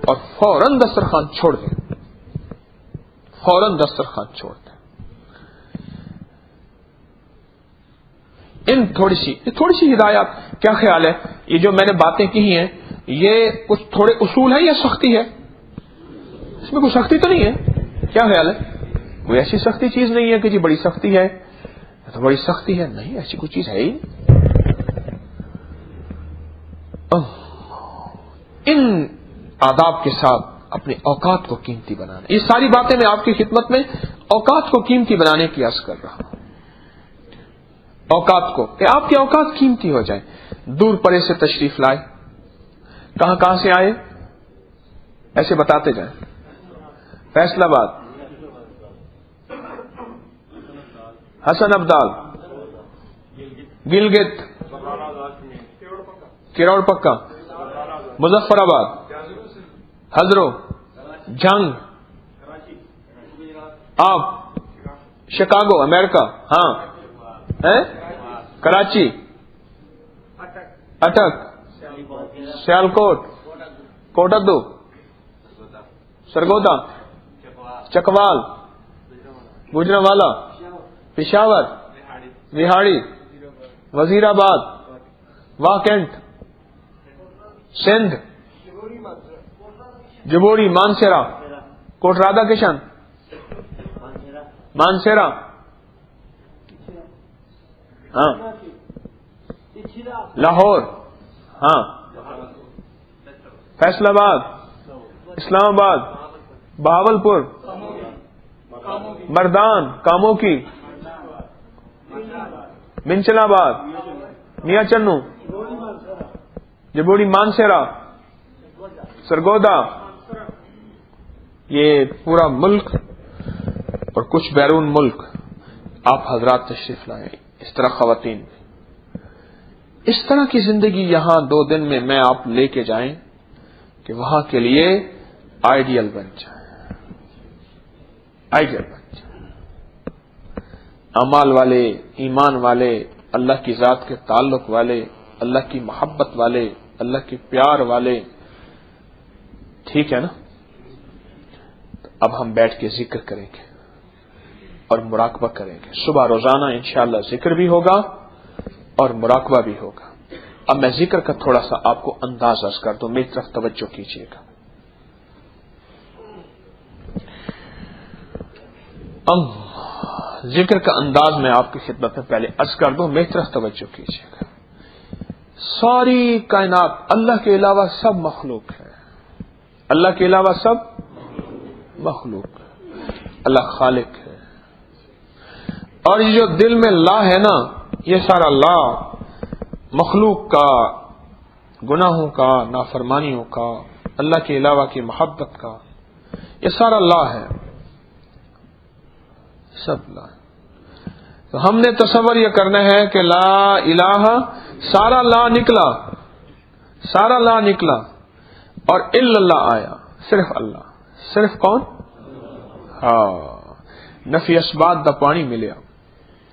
اور فوراً دسترخوان چھوڑ دیں، فوراً دسترخوان چھوڑ دیں. ان تھوڑی سی ہدایات، کیا خیال ہے یہ جو میں نے باتیں کی ہیں یہ کچھ تھوڑے اصول ہے یا سختی ہے؟ اس میں کوئی سختی تو نہیں ہے؟ کیا خیال ہے؟ کوئی ایسی سختی چیز نہیں ہے کہ جی بڑی سختی ہے تو بڑی سختی ہے، نہیں، ایسی کوئی چیز ہے ہی. ان آداب کے ساتھ اپنے اوقات کو قیمتی بنانا، یہ ساری باتیں میں آپ کی خدمت میں اوقات کو قیمتی بنانے کی عرض کر رہا ہوں. اوقات کو کہ آپ کے اوقات قیمتی ہو جائیں. دور پرے سے تشریف لائے، کہاں سے آئے ایسے بتاتے جائیں. فیصل آباد، حسن ابدال، گلگت، کروڑ پکا، مظفر آباد، ہزرو، جنگ، آپ، شکاگو امریکہ، ہاں، کراچی، اٹک، سیالکوٹ، کوٹدو، سرگودا، چکوال، گجرانوالا، پشاور، وہاڑی، وزیر آباد، واکنٹ، سندھ، جبوری، مانسیرا، کوٹ رادا کشن، مانسیرا، ہاں، لاہور، ہاں، فیصل آباد، اسلام آباد، بہاولپور، مردان، کاموکی، منچل آباد، میاں چنو، جبوڑی، مانسیرا، سرگودا. یہ پورا ملک اور کچھ بیرون ملک آپ حضرات تشریف لائیں. اس طرح خواتین، اس طرح کی زندگی یہاں 2 دن میں آپ لے کے جائیں کہ وہاں کے لیے آئیڈیل بن جائے، آئیڈیل بن جائے. اعمال والے، ایمان والے، اللہ کی ذات کے تعلق والے، اللہ کی محبت والے، اللہ کے پیار والے. ٹھیک ہے نا؟ اب ہم بیٹھ کے ذکر کریں گے اور مراقبہ کریں گے. صبح روزانہ انشاءاللہ ذکر بھی ہوگا اور مراقبہ بھی ہوگا. اب میں ذکر کا تھوڑا سا آپ کو انداز عرض کر دوں، میری طرف توجہ کیجیے گا. ذکر کا انداز میں آپ کی خدمت میں پہلے عرض کر دوں، میری طرف توجہ کیجیے گا. ساری کائنات اللہ کے علاوہ سب مخلوق ہے، اللہ کے علاوہ سب مخلوق ہے، اللہ خالق ہے. اور یہ جو دل میں لا ہے نا، یہ سارا لا مخلوق کا، گناہوں کا، نافرمانیوں کا، اللہ کے علاوہ کی محبت کا، یہ سارا لا ہے، سب لا. تو ہم نے تصور یہ کرنا ہے کہ لا الہ، سارا لا نکلا، سارا لا نکلا اور الا اللہ آیا، صرف اللہ. صرف کون؟ ہاں، نفی اسبات دا پانی ملیا،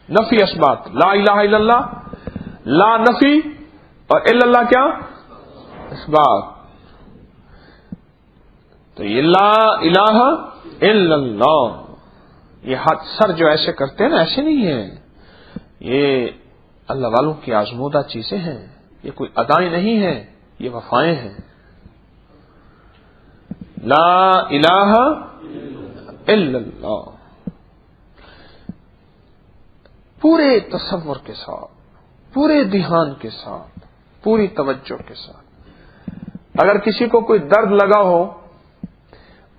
نفی اسبات. لا الہ الا اللہ، لا نفی اور الا اللہ کیا؟ اسبات. تو یہ لا الہ الا اللہ، یہ ہاتھ سر جو ایسے کرتے ہیں نا، ایسے نہیں ہیں، یہ اللہ والوں کی آزمودہ چیزیں ہیں. یہ کوئی ادائیں نہیں ہیں، یہ وفائیں ہیں. لا الہ الا اللہ، پورے تصور کے ساتھ، پورے دھیان کے ساتھ، پوری توجہ کے ساتھ. اگر کسی کو کوئی درد لگا ہو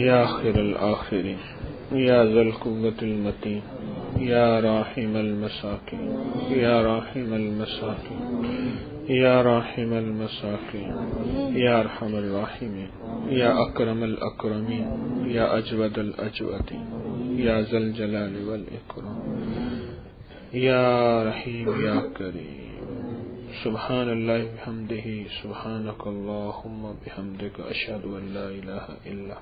یا خیر الآخرین یا ذی القوة المتین یا راحم المساکین یا راحم المساکین یا راحم المساکین یا ارحم الراحمین یا اکرم الاکرمین یا اجود الاجودین یا ذی الجلال والاکرام یا رحیم یا کریم سبحان اللہ بحمدہ سبحانک اللہم بحمدک اشہد ان لا الہ الا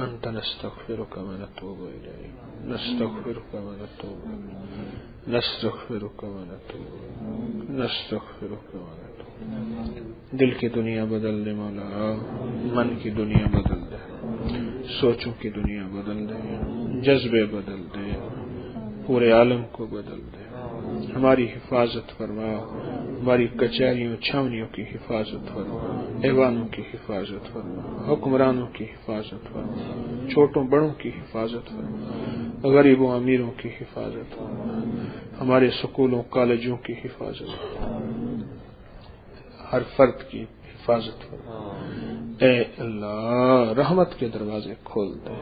انت نستغفرک ونتوب الیک نستغفرک ونتوب الیک نستغفرک ونتوب نستغفرک ونتوب دل کی دنیا بدل دے مولا، من کی دنیا بدل دے، سوچوں کی دنیا بدل دے، جذبے بدل دے، پورے عالم کو بدل دے، ہماری حفاظت فرما، ہماری کچہریوں چھاونیوں کی حفاظت فرما، ایوانوں کی حفاظت فرما، حکمرانوں کی حفاظت فرما، چھوٹوں بڑوں کی حفاظت فرما، غریبوں امیروں کی حفاظت فرما، ہمارے سکولوں کالجوں کی حفاظت فرما، ہر فرد کی حفاظت فرما۔ اے اللہ رحمت کے دروازے کھول دے،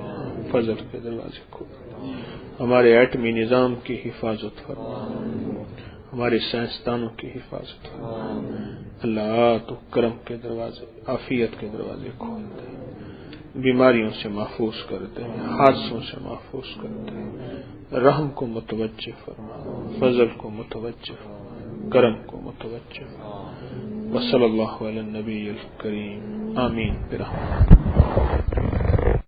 فضل کے دروازے کھول دے، ہمارے ایٹمی نظام کی حفاظت فرما، ہمارے سائنسدانوں کی حفاظت فرما۔ اللہ تو کرم کے دروازے، عافیت کے دروازے کھول دے، بیماریوں سے محفوظ کر دے، حادثوں سے محفوظ کر دے، رحم کو متوجہ فرما، فضل کو متوجہ فرما، کرم کو متوجہ فرما۔ وصلی اللہ علی النبی الکریم آمین برحمتک۔